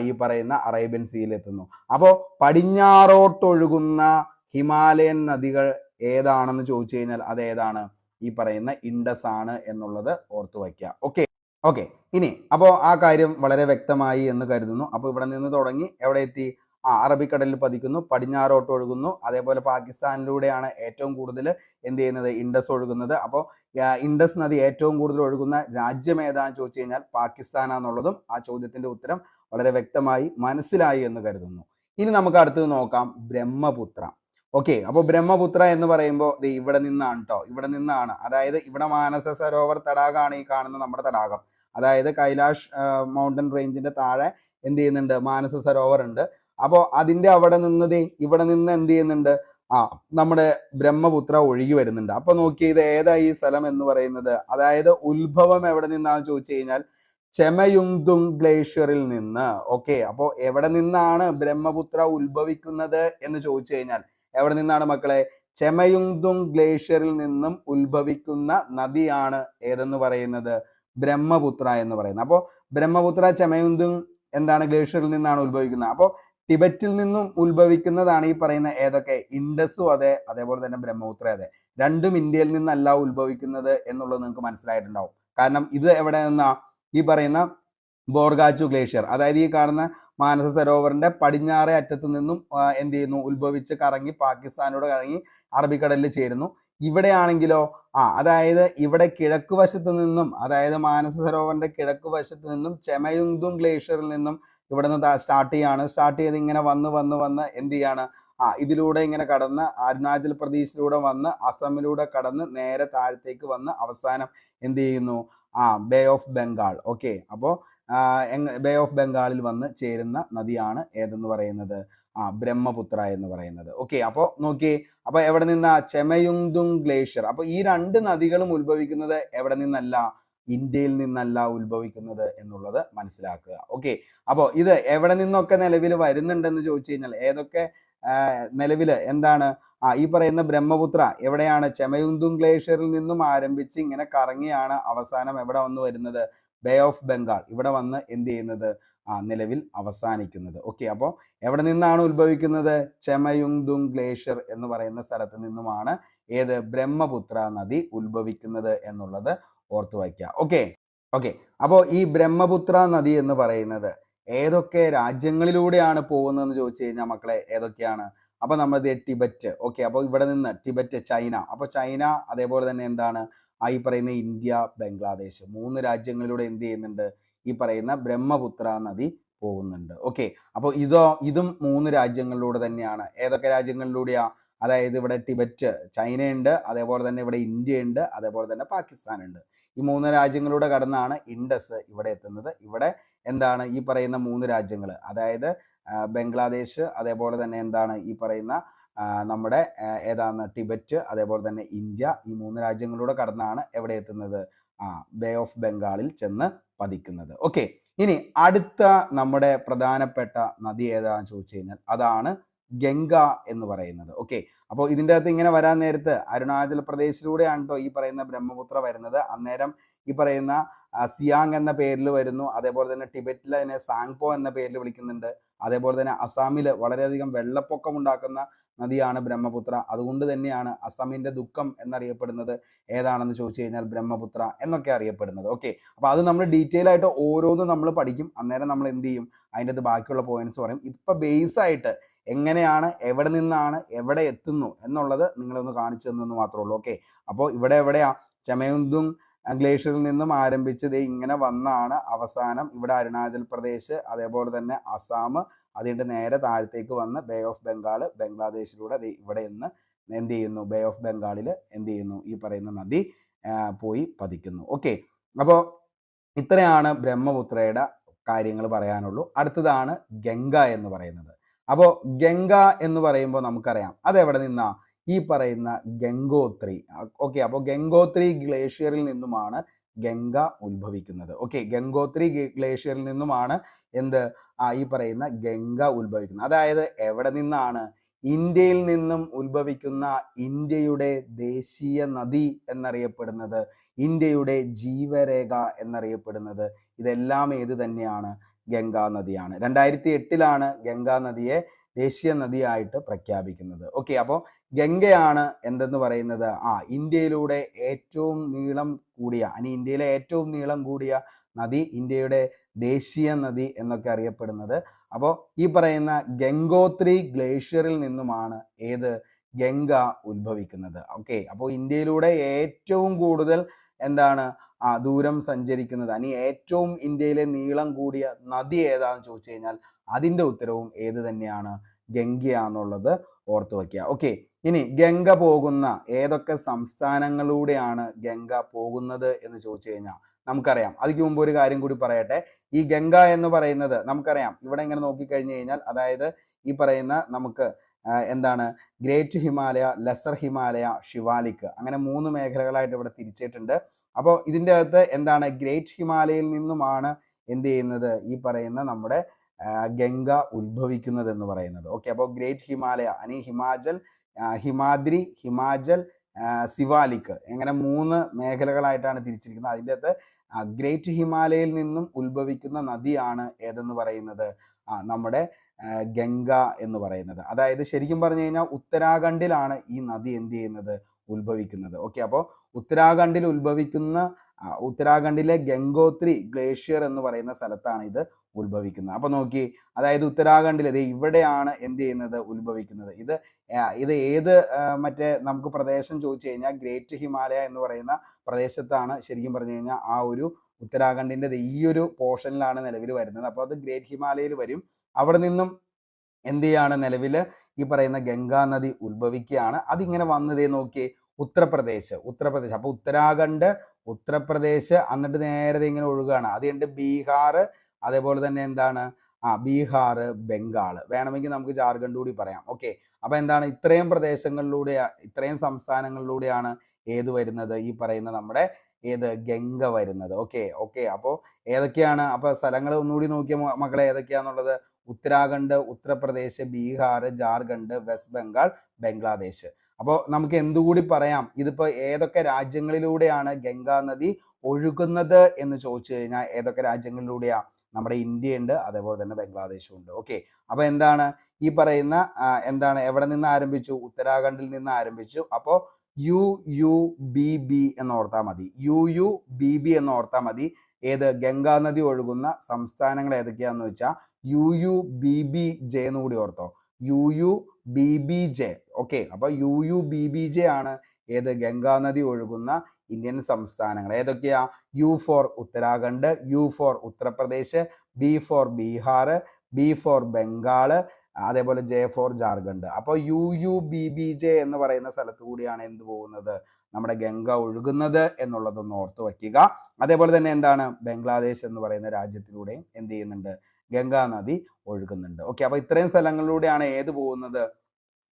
ഈ പറയുന്ന അറേബ്യൻ സീയിൽ എത്തുന്നു. അപ്പോൾ പടിഞ്ഞാറോട്ടൊഴുകുന്ന ഹിമാലയൻ നദികൾ ഏതാണെന്ന് ചോദിച്ചു കഴിഞ്ഞാൽ അത് ഏതാണ്? ഈ പറയുന്ന ഇൻഡസ് ആണ് എന്നുള്ളത് ഓർത്തു വയ്ക്കുക. ഓക്കെ, ഇനി അപ്പോൾ ആ കാര്യം വളരെ വ്യക്തമായി എന്ന് കരുതുന്നു. അപ്പോൾ ഇവിടെ നിന്ന് തുടങ്ങി എവിടെ എത്തി? അറബിക്കടലിൽ പതിക്കുന്നു, പടിഞ്ഞാറോട്ട് ഒഴുകുന്നു. അതേപോലെ പാകിസ്ഥാനിലൂടെയാണ് ഏറ്റവും കൂടുതൽ എന്ത് ചെയ്യുന്നത്? ഇൻഡസ് ഒഴുകുന്നത്. അപ്പോൾ ഇൻഡസ് നദി ഏറ്റവും കൂടുതൽ ഒഴുകുന്ന രാജ്യം ഏതാണെന്ന് ചോദിച്ചു കഴിഞ്ഞാൽ പാകിസ്ഥാനാന്നുള്ളതും ആ ചോദ്യത്തിന്റെ ഉത്തരം വളരെ വ്യക്തമായി മനസ്സിലായി എന്ന് കരുതുന്നു. ഇനി നമുക്ക് അടുത്തത് നോക്കാം, ബ്രഹ്മപുത്ര. ഓക്കെ, അപ്പോൾ ബ്രഹ്മപുത്ര എന്ന് പറയുമ്പോൾ ഇവിടെ നിന്നാണ് കേട്ടോ, ഇവിടെ നിന്നാണ്. അതായത് ഇവിടെ മാനസ സരോവർ തടാകമാണ് ഈ കാണുന്ന നമ്മുടെ തടാകം. അതായത് കൈലാഷ് മൗണ്ടൻ റേഞ്ചിന്റെ താഴെ എന്ത് ചെയ്യുന്നുണ്ട്? മാനസ സരോവർ ഉണ്ട്. അപ്പോൾ അതിന്റെ അവിടെ നിന്ന് ഇവിടെ നിന്ന് എന്ത് ചെയ്യുന്നുണ്ട്? നമ്മുടെ ബ്രഹ്മപുത്ര ഒഴുകി വരുന്നുണ്ട്. അപ്പൊ നോക്കി, ഇത് ഏതാ ഈ സ്ഥലം എന്ന് പറയുന്നത്? അതായത് ഉത്ഭവം എവിടെ നിന്നാന്ന് ചോദിച്ചു കഴിഞ്ഞാൽ ചെമയുങ്തുങ് ഗ്ലേഷ്യറിൽ നിന്ന്. ഓക്കെ, അപ്പോൾ എവിടെ നിന്നാണ് ബ്രഹ്മപുത്ര ഉത്ഭവിക്കുന്നത് എന്ന് ചോദിച്ചു കഴിഞ്ഞാൽ എവിടെ നിന്നാണ് മക്കളെ? ചെമയുങ്തുങ് ഗ്ലേഷ്യറിൽ നിന്നും ഉത്ഭവിക്കുന്ന നദിയാണ് ഏതെന്ന് പറയുന്നത്? ബ്രഹ്മപുത്ര എന്ന് പറയുന്നത്. അപ്പോൾ ബ്രഹ്മപുത്ര ചെമയുങ്തുങ് എന്താണ്? ഗ്ലേഷ്യറിൽ നിന്നാണ് ഉത്ഭവിക്കുന്നത്. അപ്പോൾ ടിബറ്റിൽ നിന്നും ഉത്ഭവിക്കുന്നതാണ് ഈ പറയുന്ന ഏതൊക്കെ? ഇൻഡസും അതെ, അതേപോലെ തന്നെ ബ്രഹ്മപുത്ര അതെ. രണ്ടും ഇന്ത്യയിൽ നിന്നല്ല ഉത്ഭവിക്കുന്നത് എന്നുള്ളത് നിങ്ങൾക്ക് മനസ്സിലായിട്ടുണ്ടാവും. കാരണം ഇത് എവിടെ നിന്നാ? ഈ പറയുന്ന ബോർഗാച്ചു ഗ്ലേഷ്യർ, അതായത് ഈ കാണുന്ന മാനസ സരോവറിന്റെ പടിഞ്ഞാറേ അറ്റത്ത് നിന്നും എന്ത് ചെയ്യുന്നു? ഉത്ഭവിച്ച് കറങ്ങി പാകിസ്ഥാനോട് കറങ്ങി അറബിക്കടലിൽ ചേരുന്നു. ഇവിടെയാണെങ്കിലോ അതായത് ഇവിടെ കിഴക്ക് വശത്ത് നിന്നും, അതായത് മാനസ സരോവറിന്റെ കിഴക്ക് വശത്ത് നിന്നും ചെമയുങ്തുങ് ഗ്ലേഷ്യറിൽ നിന്നും ഇവിടെ നിന്ന് സ്റ്റാർട്ട് ചെയ്ത് ഇങ്ങനെ വന്ന് എന്ത് ചെയ്യാണ്? ഇതിലൂടെ ഇങ്ങനെ കടന്ന് അരുണാചൽ പ്രദേശിലൂടെ വന്ന് അസമിലൂടെ കടന്ന് നേരെ താഴത്തേക്ക് വന്ന് അവസാനം എന്ത് ചെയ്യുന്നു? Bay of Bengal. ഓക്കെ, അപ്പോൾ ബേ ഓഫ് ബംഗാളിൽ വന്ന് ചേരുന്ന നദിയാണ് ഏതെന്ന് പറയുന്നത്? ബ്രഹ്മപുത്ര എന്ന് പറയുന്നത്. ഓക്കെ, അപ്പോൾ നോക്കി, അപ്പൊ എവിടെ നിന്നാ? ചെമയുങ്തുങ് ഗ്ലേഷ്യർ. അപ്പൊ ഈ രണ്ട് നദികളും ഉത്ഭവിക്കുന്നത് എവിടെ നിന്നല്ല? ഇന്ത്യയിൽ നിന്നല്ല ഉത്ഭവിക്കുന്നത് എന്നുള്ളത് മനസ്സിലാക്കുക. ഓക്കെ, അപ്പോൾ ഇത് എവിടെ നിന്നൊക്കെ നിലവിൽ വരുന്നുണ്ടെന്ന് ചോദിച്ചു കഴിഞ്ഞാൽ ഏതൊക്കെ നിലവിൽ എന്താണ് ഈ പറയുന്ന ബ്രഹ്മപുത്ര എവിടെയാണ്? ചെമയുന്തും ഗ്ലേഷ്യറിൽ നിന്നും ആരംഭിച്ച് ഇങ്ങനെ കറങ്ങിയാണ് അവസാനം എവിടെ വന്ന് വരുന്നത്? ബേ ഓഫ് ബംഗാൾ ഇവിടെ വന്ന് എന്ത് ചെയ്യുന്നത്? നിലവിൽ അവസാനിക്കുന്നത്. ഓക്കെ, അപ്പോൾ എവിടെ നിന്നാണ് ഉത്ഭവിക്കുന്നത്? ചെമയുങ്തും ഗ്ലേഷ്യർ എന്ന് പറയുന്ന സ്ഥലത്ത് നിന്നുമാണ് ഏത്? ബ്രഹ്മപുത്ര നദി ഉത്ഭവിക്കുന്നത് എന്നുള്ളത് ഓർത്തു വയ്ക്കുക. ഓക്കെ ഓക്കെ അപ്പോൾ ഈ ബ്രഹ്മപുത്ര നദി എന്ന് പറയുന്നത് ഏതൊക്കെ രാജ്യങ്ങളിലൂടെയാണ് പോകുന്നതെന്ന് ചോദിച്ചു കഴിഞ്ഞാൽ മക്കളെ ഏതൊക്കെയാണ്? അപ്പൊ നമ്മളത് ടിബറ്റ്. ഓക്കെ, അപ്പോൾ ഇവിടെ നിന്ന് ടിബറ്റ്, ചൈന. അപ്പോൾ ചൈന, അതേപോലെ തന്നെ എന്താണ് ഈ പറയുന്ന ഇന്ത്യ, ബംഗ്ലാദേശ്, 3 രാജ്യങ്ങളിലൂടെ എന്ത് ചെയ്യുന്നുണ്ട്? ഈ പറയുന്ന ബ്രഹ്മപുത്ര നദി പോകുന്നുണ്ട്. ഓക്കെ, അപ്പോൾ ഇതും 3 രാജ്യങ്ങളിലൂടെ തന്നെയാണ്. ഏതൊക്കെ രാജ്യങ്ങളിലൂടെയാ? അതായത് ഇവിടെ ടിബറ്റ്, ചൈനയുണ്ട്, അതേപോലെ തന്നെ ഇവിടെ ഇന്ത്യ ഉണ്ട്, അതേപോലെ തന്നെ പാകിസ്ഥാൻ ഉണ്ട്. ഈ 3 രാജ്യങ്ങളിലൂടെ കടന്നാണ് ഇൻഡസ് ഇവിടെ എത്തുന്നത്. ഇവിടെ എന്താണ് ഈ പറയുന്ന 3 രാജ്യങ്ങൾ, അതായത് ബംഗ്ലാദേശ്, അതേപോലെ തന്നെ എന്താണ് ഈ പറയുന്ന നമ്മുടെ ഏതാണ് ടിബറ്റ്, അതേപോലെ തന്നെ ഇന്ത്യ, ഈ 3 രാജ്യങ്ങളിലൂടെ കടന്നാണ് എവിടെ എത്തുന്നത്? ബേ ഓഫ് ബംഗാളിൽ ചെന്ന് പതിക്കുന്നത്. ഓക്കെ, ഇനി അടുത്ത നമ്മുടെ പ്രധാനപ്പെട്ട നദി ഏതാണെന്ന് ചോദിച്ചു കഴിഞ്ഞാൽ അതാണ് ഗംഗ എന്ന് പറയുന്നത്. ഓക്കെ, അപ്പോൾ ഇതിൻ്റെ അകത്ത് ഇങ്ങനെ വരാൻ നേരത്ത് അരുണാചൽ പ്രദേശിലൂടെയാണ് കേട്ടോ ഈ പറയുന്ന ബ്രഹ്മപുത്ര വരുന്നത്. അന്നേരം ഈ പറയുന്ന സിയാങ് എന്ന പേരിൽ വരുന്നു. അതേപോലെ തന്നെ ടിബറ്റിൽ അതിനെ സാങ്പോ എന്ന പേരിൽ വിളിക്കുന്നുണ്ട്. അതേപോലെ തന്നെ അസാമിൽ വളരെയധികം വെള്ളപ്പൊക്കം ഉണ്ടാക്കുന്ന നദിയാണ് ബ്രഹ്മപുത്ര. അതുകൊണ്ട് തന്നെയാണ് അസമിൻ്റെ ദുഃഖം എന്നറിയപ്പെടുന്നത്. ഏതാണെന്ന് ചോദിച്ചു കഴിഞ്ഞാൽ ബ്രഹ്മപുത്ര എന്നൊക്കെ അറിയപ്പെടുന്നത്. ഓക്കെ, അപ്പോൾ അത് നമ്മൾ ഡീറ്റെയിൽ ആയിട്ട് ഓരോന്നും നമ്മൾ പഠിക്കും. അന്നേരം നമ്മൾ എന്ത് ചെയ്യും? അതിൻ്റെ അത് ബാക്കിയുള്ള പോയിന്റ്സ് പറയും. ഇപ്പം ബേസ് ആയിട്ട് എങ്ങനെയാണ്, എവിടെ നിന്നാണ് എവിടെ എത്തുന്നു എന്നുള്ളത് നിങ്ങളൊന്ന് കാണിച്ചു തന്നെന്ന് മാത്രമേ ഉള്ളൂ. ഓക്കെ, അപ്പോൾ ഇവിടെ എവിടെയാ? ചെമയുന്തും ഗ്ലേഷ്യറിൽ നിന്നും ആരംഭിച്ചത് ഇങ്ങനെ വന്നാണ് അവസാനം ഇവിടെ അരുണാചൽ പ്രദേശ്, അതേപോലെ തന്നെ അസാം, അതിൻ്റെ നേരെ താഴത്തേക്ക് വന്ന് ബേ ഓഫ് ബംഗാൾ, ബംഗ്ലാദേശിലൂടെ ഇവിടെ നിന്ന് എന്ത് ചെയ്യുന്നു? ബേ ഓഫ് ബംഗാളിൽ എന്ത് ചെയ്യുന്നു? ഈ പറയുന്ന നദി പോയി പതിക്കുന്നു. ഓക്കെ, അപ്പോൾ ഇത്രയാണ് ബ്രഹ്മപുത്രയുടെ കാര്യങ്ങൾ പറയാനുള്ളൂ. അടുത്തതാണ് ഗംഗ എന്ന് പറയുന്നത്. അപ്പോൾ ഗംഗ എന്ന് പറയുമ്പോൾ നമുക്കറിയാം അതെവിടെ നിന്നാ? ഈ പറയുന്ന ഗംഗോത്രി. ഓക്കെ, അപ്പോൾ ഗംഗോത്രി ഗ്ലേഷ്യറിൽ നിന്നുമാണ് ഗംഗ ഉത്ഭവിക്കുന്നത്. ഓക്കെ, ഗംഗോത്രി ഗ്ലേഷ്യറിൽ നിന്നുമാണ് എന്ത് ഈ പറയുന്ന ഗംഗ ഉത്ഭവിക്കുന്നത്. അതായത് എവിടെ നിന്നാണ്? ഇന്ത്യയിൽ നിന്നും ഉത്ഭവിക്കുന്ന ഇന്ത്യയുടെ ദേശീയ നദി എന്നറിയപ്പെടുന്നത്, ഇന്ത്യയുടെ ജീവരേഖ എന്നറിയപ്പെടുന്നത്, ഇതെല്ലാം ഏത് തന്നെയാണ്? ഗംഗാ നദിയാണ്. 2008 ഗംഗാ നദിയെ ദേശീയ നദിയായിട്ട് പ്രഖ്യാപിക്കുന്നത്. ഓക്കെ, അപ്പോൾ ഗംഗയാണ് എന്തെന്ന് പറയുന്നത്? ഇന്ത്യയിലൂടെ ഏറ്റവും നീളം കൂടിയ, ഇന്ത്യയിലെ ഏറ്റവും നീളം കൂടിയ നദി, ഇന്ത്യയുടെ ദേശീയ നദി എന്നൊക്കെ അറിയപ്പെടുന്നത്. അപ്പോൾ ഈ പറയുന്ന ഗംഗോത്രി ഗ്ലേഷ്യറിൽ നിന്നുമാണ് ഏത്? ഗംഗ ഉത്ഭവിക്കുന്നത്. ഓക്കെ, അപ്പോൾ ഇന്ത്യയിലൂടെ ഏറ്റവും കൂടുതൽ എന്താണ് ദൂരം സഞ്ചരിക്കുന്നത്, ഏറ്റവും ഇന്ത്യയിലെ നീളം കൂടിയ നദി ഏതാണെന്ന് ചോദിച്ചു കഴിഞ്ഞാൽ അതിൻ്റെ ഉത്തരവും ഏത് തന്നെയാണ്? ഗംഗയാന്നുള്ളത് ഓർത്തു വയ്ക്കുക. ഓക്കെ, ഇനി ഗംഗ പോകുന്ന ഏതൊക്കെ സംസ്ഥാനങ്ങളിലൂടെയാണ് ഗംഗ പോകുന്നത് എന്ന് ചോദിച്ചു കഴിഞ്ഞാൽ നമുക്കറിയാം. അതിക്ക് മുമ്പ് ഒരു കാര്യം കൂടി പറയട്ടെ. ഈ ഗംഗ എന്ന് പറയുന്നത് നമുക്കറിയാം, ഇവിടെ ഇങ്ങനെ നോക്കിക്കഴിഞ്ഞു കഴിഞ്ഞാൽ അതായത് ഈ പറയുന്ന നമുക്ക് എന്താണ് ഗ്രേറ്റ് ഹിമാലയ, ലെസർ ഹിമാലയ, ഷിവാലിക്, അങ്ങനെ 3 മേഖലകളായിട്ട് ഇവിടെ തിരിച്ചിട്ടുണ്ട്. അപ്പോൾ ഇതിൻ്റെ അകത്ത് എന്താണ്? ഗ്രേറ്റ് ഹിമാലയയിൽ നിന്നുമാണ് എന്ത് ചെയ്യുന്നത്? ഈ പറയുന്ന നമ്മുടെ ഗംഗ ഉത്ഭവിക്കുന്നത് എന്ന് പറയുന്നത്. ഓക്കെ, അപ്പോൾ ഗ്രേറ്റ് ഹിമാലയ, ഹിമാചൽ, ഹിമാദ്രി, ഹിമാചൽ, സിവാലിക്, അങ്ങനെ 3 മേഖലകളായിട്ടാണ് തിരിച്ചിരിക്കുന്നത്. അതിൻ്റെ അകത്ത് ഗ്രേറ്റ് ഹിമാലയയിൽ നിന്നും ഉത്ഭവിക്കുന്ന നദിയാണ് ഏതെന്ന് പറയുന്നത്? നമ്മുടെ ഗംഗ എന്ന് പറയുന്നത്. അതായത് ശരിക്കും പറഞ്ഞു കഴിഞ്ഞാൽ ഉത്തരാഖണ്ഡിലാണ് ഈ നദി എന്ത് ചെയ്യുന്നത്? ഉത്ഭവിക്കുന്നത്. ഓക്കെ, അപ്പോൾ ഉത്തരാഖണ്ഡിൽ ഉത്ഭവിക്കുന്ന ഉത്തരാഖണ്ഡിലെ ഗംഗോത്രി ഗ്ലേഷ്യർ എന്ന് പറയുന്ന സ്ഥലത്താണ് ഇത് ഉത്ഭവിക്കുന്നത്. അപ്പൊ നോക്കി, അതായത് ഉത്തരാഖണ്ഡിൽ ഇവിടെയാണ് എന്ത് ചെയ്യുന്നത്? ഉത്ഭവിക്കുന്നത്. ഇത് ഏത് മറ്റേ നമുക്ക് പ്രദേശം ചോദിച്ചു കഴിഞ്ഞാൽ ഗ്രേറ്റ് ഹിമാലയ എന്ന് പറയുന്ന പ്രദേശത്താണ് ശരിക്കും പറഞ്ഞു കഴിഞ്ഞാൽ ആ ഒരു ഉത്തരാഖണ്ഡിൻ്റെ ഈ ഒരു പോർഷനിലാണ് നിലവിൽ വരുന്നത്. അപ്പോൾ അത് ഗ്രേറ്റ് ഹിമാലയയിൽ വരും. അവിടെ നിന്നും എന്ത് ചെയ്യാണ്? നിലവിൽ ഈ പറയുന്ന ഗംഗാ നദി ഉത്ഭവിക്കുകയാണ്. അതിങ്ങനെ വന്നതേ നോക്കി ഉത്തർപ്രദേശ്. അപ്പോൾ ഉത്തരാഖണ്ഡ്, ഉത്തർപ്രദേശ്, എന്നിട്ട് നേരെ ഇങ്ങനെ ഒഴുകുകയാണ്. അത് കഴിഞ്ഞിട്ട് ബീഹാർ, അതേപോലെ തന്നെ എന്താണ് ബീഹാർ, ബംഗാൾ, വേണമെങ്കിൽ നമുക്ക് ജാർഖണ്ഡ് കൂടി പറയാം. ഓക്കെ, അപ്പോൾ എന്താണ് ഇത്രയും പ്രദേശങ്ങളിലൂടെ, ഇത്രയും സംസ്ഥാനങ്ങളിലൂടെയാണ് ഏത് വരുന്നത്? ഈ പറയുന്ന നമ്മുടെ ഏത് ഗംഗ വരുന്നത്. ഓക്കെ ഓക്കെ അപ്പോൾ ഏതൊക്കെയാണ് അപ്പോൾ സ്ഥലങ്ങൾ ഒന്നുകൂടി നോക്കിയ മക്കളെ ഏതൊക്കെയാണെന്നുള്ളത്? ഉത്തരാഖണ്ഡ്, ഉത്തർപ്രദേശ്, ബീഹാർ, ജാർഖണ്ഡ്, വെസ്റ്റ് ബംഗാൾ, ബംഗ്ലാദേശ്. അപ്പോൾ നമുക്ക് എന്തുകൂടി പറയാം? ഇതിപ്പോൾ ഏതൊക്കെ രാജ്യങ്ങളിലൂടെയാണ് ഗംഗാ നദി ഒഴുകുന്നത് എന്ന് ചോദിച്ചു കഴിഞ്ഞാൽ ഏതൊക്കെ രാജ്യങ്ങളിലൂടെയാ? നമ്മുടെ ഇന്ത്യ ഉണ്ട്, അതേപോലെ തന്നെ ബംഗ്ലാദേശും ഉണ്ട്. ഓക്കെ അപ്പോൾ എന്താണ് ഈ പറയുന്ന എന്താണ് എവിടെ നിന്ന് ആരംഭിച്ചു? ഉത്തരാഖണ്ഡിൽ നിന്ന് ആരംഭിച്ചു. അപ്പോൾ UUBB എന്ന് ഓർത്താൽ മതി. UUBB എന്ന് ഓർത്താൽ മതി. ഏത് ഗംഗാ നദി ഒഴുകുന്ന സംസ്ഥാനങ്ങൾ ഏതൊക്കെയാന്ന് വെച്ചാൽ UUBBJ എന്ന് കൂടി ഓർത്തോ. UUBBJ. ഓക്കെ അപ്പോൾ UUBBJ ആണ് ഏത് ഗംഗാ നദി ഒഴുകുന്ന ഇന്ത്യൻ സംസ്ഥാനങ്ങൾ. ഏതൊക്കെയാ? U for Uttarakhand, U for Uttar Pradesh, B for Bihar, B for Bengal, അതേപോലെ J ഫോർ ജാർഖണ്ഡ്. അപ്പോൾ UUBBJ എന്ന് പറയുന്ന സ്ഥലത്ത് കൂടിയാണ് എന്ത് പോകുന്നത്? നമ്മുടെ ഗംഗ ഒഴുകുന്നത് എന്നുള്ളതൊന്ന് ഓർത്തു വയ്ക്കുക. അതേപോലെ തന്നെ എന്താണ് ബംഗ്ലാദേശ് എന്ന് പറയുന്ന രാജ്യത്തിലൂടെയും എന്ത് ചെയ്യുന്നുണ്ട്? ഗംഗാ നദി ഒഴുകുന്നുണ്ട്. ഓക്കെ അപ്പോൾ ഇത്രയും സ്ഥലങ്ങളിലൂടെയാണ് ഏത് പോകുന്നത്?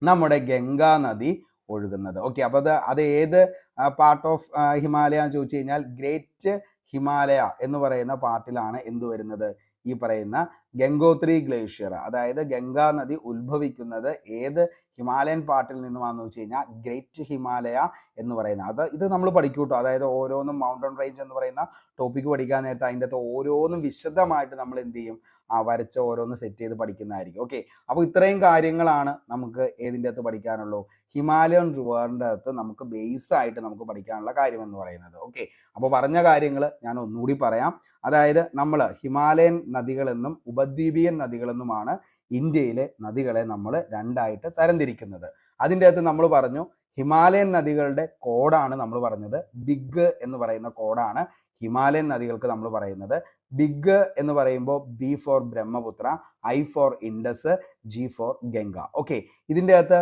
നമ്മുടെ ഗംഗാ നദി ഒഴുകുന്നത്. ഓക്കെ അപ്പോൾ അത് ഏത് പാർട്ട് ഓഫ് ഹിമാലയ എന്ന് ചോദിച്ചു കഴിഞ്ഞാൽ ഗ്രേറ്റ് ഹിമാലയ എന്ന് പറയുന്ന പാർട്ടിലാണ് എന്ത് വരുന്നത്? ഈ പറയുന്ന ഗംഗോത്രി ഗ്ലേഷ്യർ, അതായത് ഗംഗാ നദി ഉത്ഭവിക്കുന്നത് ഏത് ഹിമാലയൻ പാർട്ടിൽ നിന്നുമാണെന്ന് വെച്ച് കഴിഞ്ഞാൽ ഗ്രേറ്റ് ഹിമാലയ എന്ന് പറയുന്നത്. ഇത് നമ്മൾ പഠിക്കൂട്ടോ. അതായത് ഓരോന്നും മൗണ്ടൻ റേഞ്ച് എന്ന് പറയുന്ന ടോപ്പിക്ക് പഠിക്കാൻ നേരത്തെ അതിൻ്റെ അകത്ത് ഓരോന്നും വിശദമായിട്ട് നമ്മൾ എന്ത് ചെയ്യും? വരച്ച് ഓരോന്ന് സെറ്റ് ചെയ്ത് പഠിക്കുന്നതായിരിക്കും. ഓക്കെ അപ്പോൾ ഇത്രയും കാര്യങ്ങളാണ് നമുക്ക് ഏതിൻ്റെ അകത്ത് പഠിക്കാനുള്ളൂ? ഹിമാലയൻ റിവറിൻ്റെ അകത്ത് നമുക്ക് ബേസ് ആയിട്ട് നമുക്ക് പഠിക്കാനുള്ള കാര്യം എന്ന് പറയുന്നത്. ഓക്കെ അപ്പോൾ പറഞ്ഞ കാര്യങ്ങൾ ഞാൻ ഒന്നുകൂടി പറയാം. അതായത് നമ്മൾ ഹിമാലയൻ നദികളെന്നും ഉപദ്വീപീയൻ നദികളെന്നുമാണ് ഇന്ത്യയിലെ നദികളെ നമ്മൾ രണ്ടായിട്ട് തരംതിരിക്കുന്നത്. അതിൻ്റെ അകത്ത് നമ്മൾ പറഞ്ഞു ഹിമാലയൻ നദികളുടെ കോഡാണ് നമ്മൾ പറഞ്ഞത് ബിഗ് എന്ന് പറയുന്ന കോഡാണ് ഹിമാലയൻ നദികൾക്ക് നമ്മൾ പറയുന്നത്. ബിഗ് എന്ന് പറയുമ്പോൾ B for Brahmaputra, I for Indus, G for Ganga. Okay ഇതിൻ്റെ അകത്ത്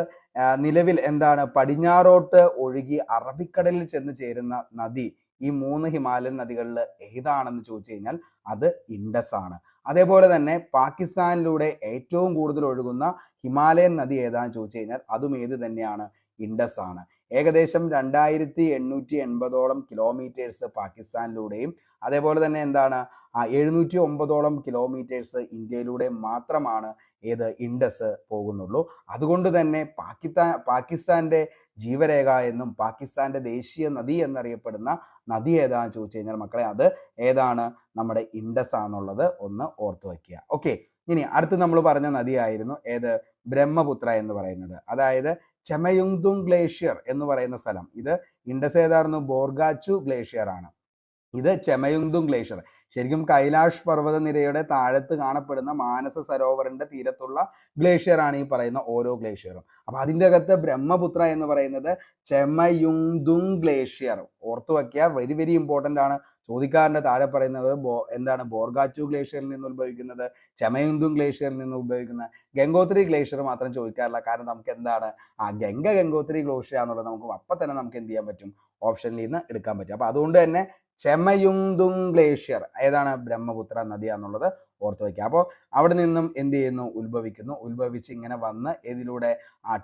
നിലവിൽ എന്താണ് പടിഞ്ഞാറോട്ട് ഒഴുകി അറബിക്കടലിൽ ചെന്ന് ചേരുന്ന നദി ഈ 3 ഹിമാലയൻ നദികളിൽ ഏതാണെന്ന് ചോദിച്ചു കഴിഞ്ഞാൽ അത് ഇൻഡസ് ആണ്. അതേപോലെ തന്നെ പാകിസ്ഥാനിലൂടെ ഏറ്റവും കൂടുതൽ ഒഴുകുന്ന ഹിമാലയൻ നദി ഏതാണെന്ന് ചോദിച്ചു കഴിഞ്ഞാൽ അതും ഏത് തന്നെയാണ്? ഇൻഡസ് ആണ്. ഏകദേശം 2880ഓളം കിലോമീറ്റേഴ്സ് പാകിസ്ഥാനിലൂടെയും അതേപോലെ തന്നെ എന്താണ് 709ഓളം കിലോമീറ്റേഴ്സ് ഇന്ത്യയിലൂടെ മാത്രമാണ് ഏത് ഇൻഡസ് പോകുന്നുള്ളൂ. അതുകൊണ്ട് തന്നെ പാകിസ്ഥാന്റെ ജീവരേഖ എന്നും പാകിസ്ഥാന്റെ ദേശീയ നദി എന്നറിയപ്പെടുന്ന നദി ഏതാണെന്ന് ചോദിച്ചു കഴിഞ്ഞാൽ മക്കളെ അത് ഏതാണ്? നമ്മുടെ ഇൻഡസ് ആണെന്നുള്ളത് ഒന്ന് ഓർത്തു വയ്ക്കുക. ഓക്കെ ഇനി അടുത്ത് നമ്മൾ പറഞ്ഞ നദിയായിരുന്നു ഏത്? ബ്രഹ്മപുത്ര എന്ന് പറയുന്നത്. അതായത് ചെമയുങ്തുങ് ഗ്ലേഷ്യർ എന്ന് പറയുന്ന സ്ഥലം ഇത് ഇൻഡസ് ഏതായിരുന്നു? ബോർഗാച്ചു ഗ്ലേഷ്യർ ആണ്. ഇത് ചെമയുങ്തുങ് ഗ്ലേഷ്യർ ശരിക്കും കൈലാഷ് പർവ്വത നിരയുടെ താഴത്ത് കാണപ്പെടുന്ന മാനസ സരോവറിന്റെ തീരത്തുള്ള ഗ്ലേഷ്യർ ആണ് ഈ പറയുന്ന ഓരോ ഗ്ലേഷ്യറും. അപ്പൊ അതിൻ്റെ അകത്ത് ബ്രഹ്മപുത്ര എന്ന് പറയുന്നത് ചെമയുങ്തുങ് ഗ്ലേഷ്യർ ഓർത്തു വയ്ക്കുക. വെരി വെരി ഇമ്പോർട്ടൻ്റ് ആണ്. ചോദിക്കാറിന്റെ താഴെ പറയുന്നത് എന്താണ്? ബോർഗാച്ചു ഗ്ലേഷ്യറിൽ നിന്ന് ഉത്ഭവിക്കുന്നത്, ചെമയുങ്തുങ് ഗ്ലേഷ്യറിൽ നിന്ന് ഉത്ഭവിക്കുന്ന ഗംഗോത്രി ഗ്ലേഷ്യർ മാത്രം ചോദിക്കാറില്ല. കാരണം നമുക്ക് എന്താണ് ഗംഗോത്രി ഗ്ലേഷ്യർ എന്നുള്ളത് നമുക്ക് അപ്പം തന്നെ നമുക്ക് എന്ത് ചെയ്യാൻ പറ്റും? ഓപ്ഷനിൽ നിന്ന് എടുക്കാൻ പറ്റും. അപ്പൊ അതുകൊണ്ട് തന്നെ ചെമയുങ്തുങ് ഗ്ലേഷ്യർ ഏതാണ്? ബ്രഹ്മപുത്ര നദിയാന്നുള്ളത് ഓർത്തു വയ്ക്കുക. അപ്പോൾ അവിടെ നിന്നും എന്ത് ചെയ്യുന്നു? ഉത്ഭവിച്ച് ഇങ്ങനെ വന്ന് ഇതിലൂടെ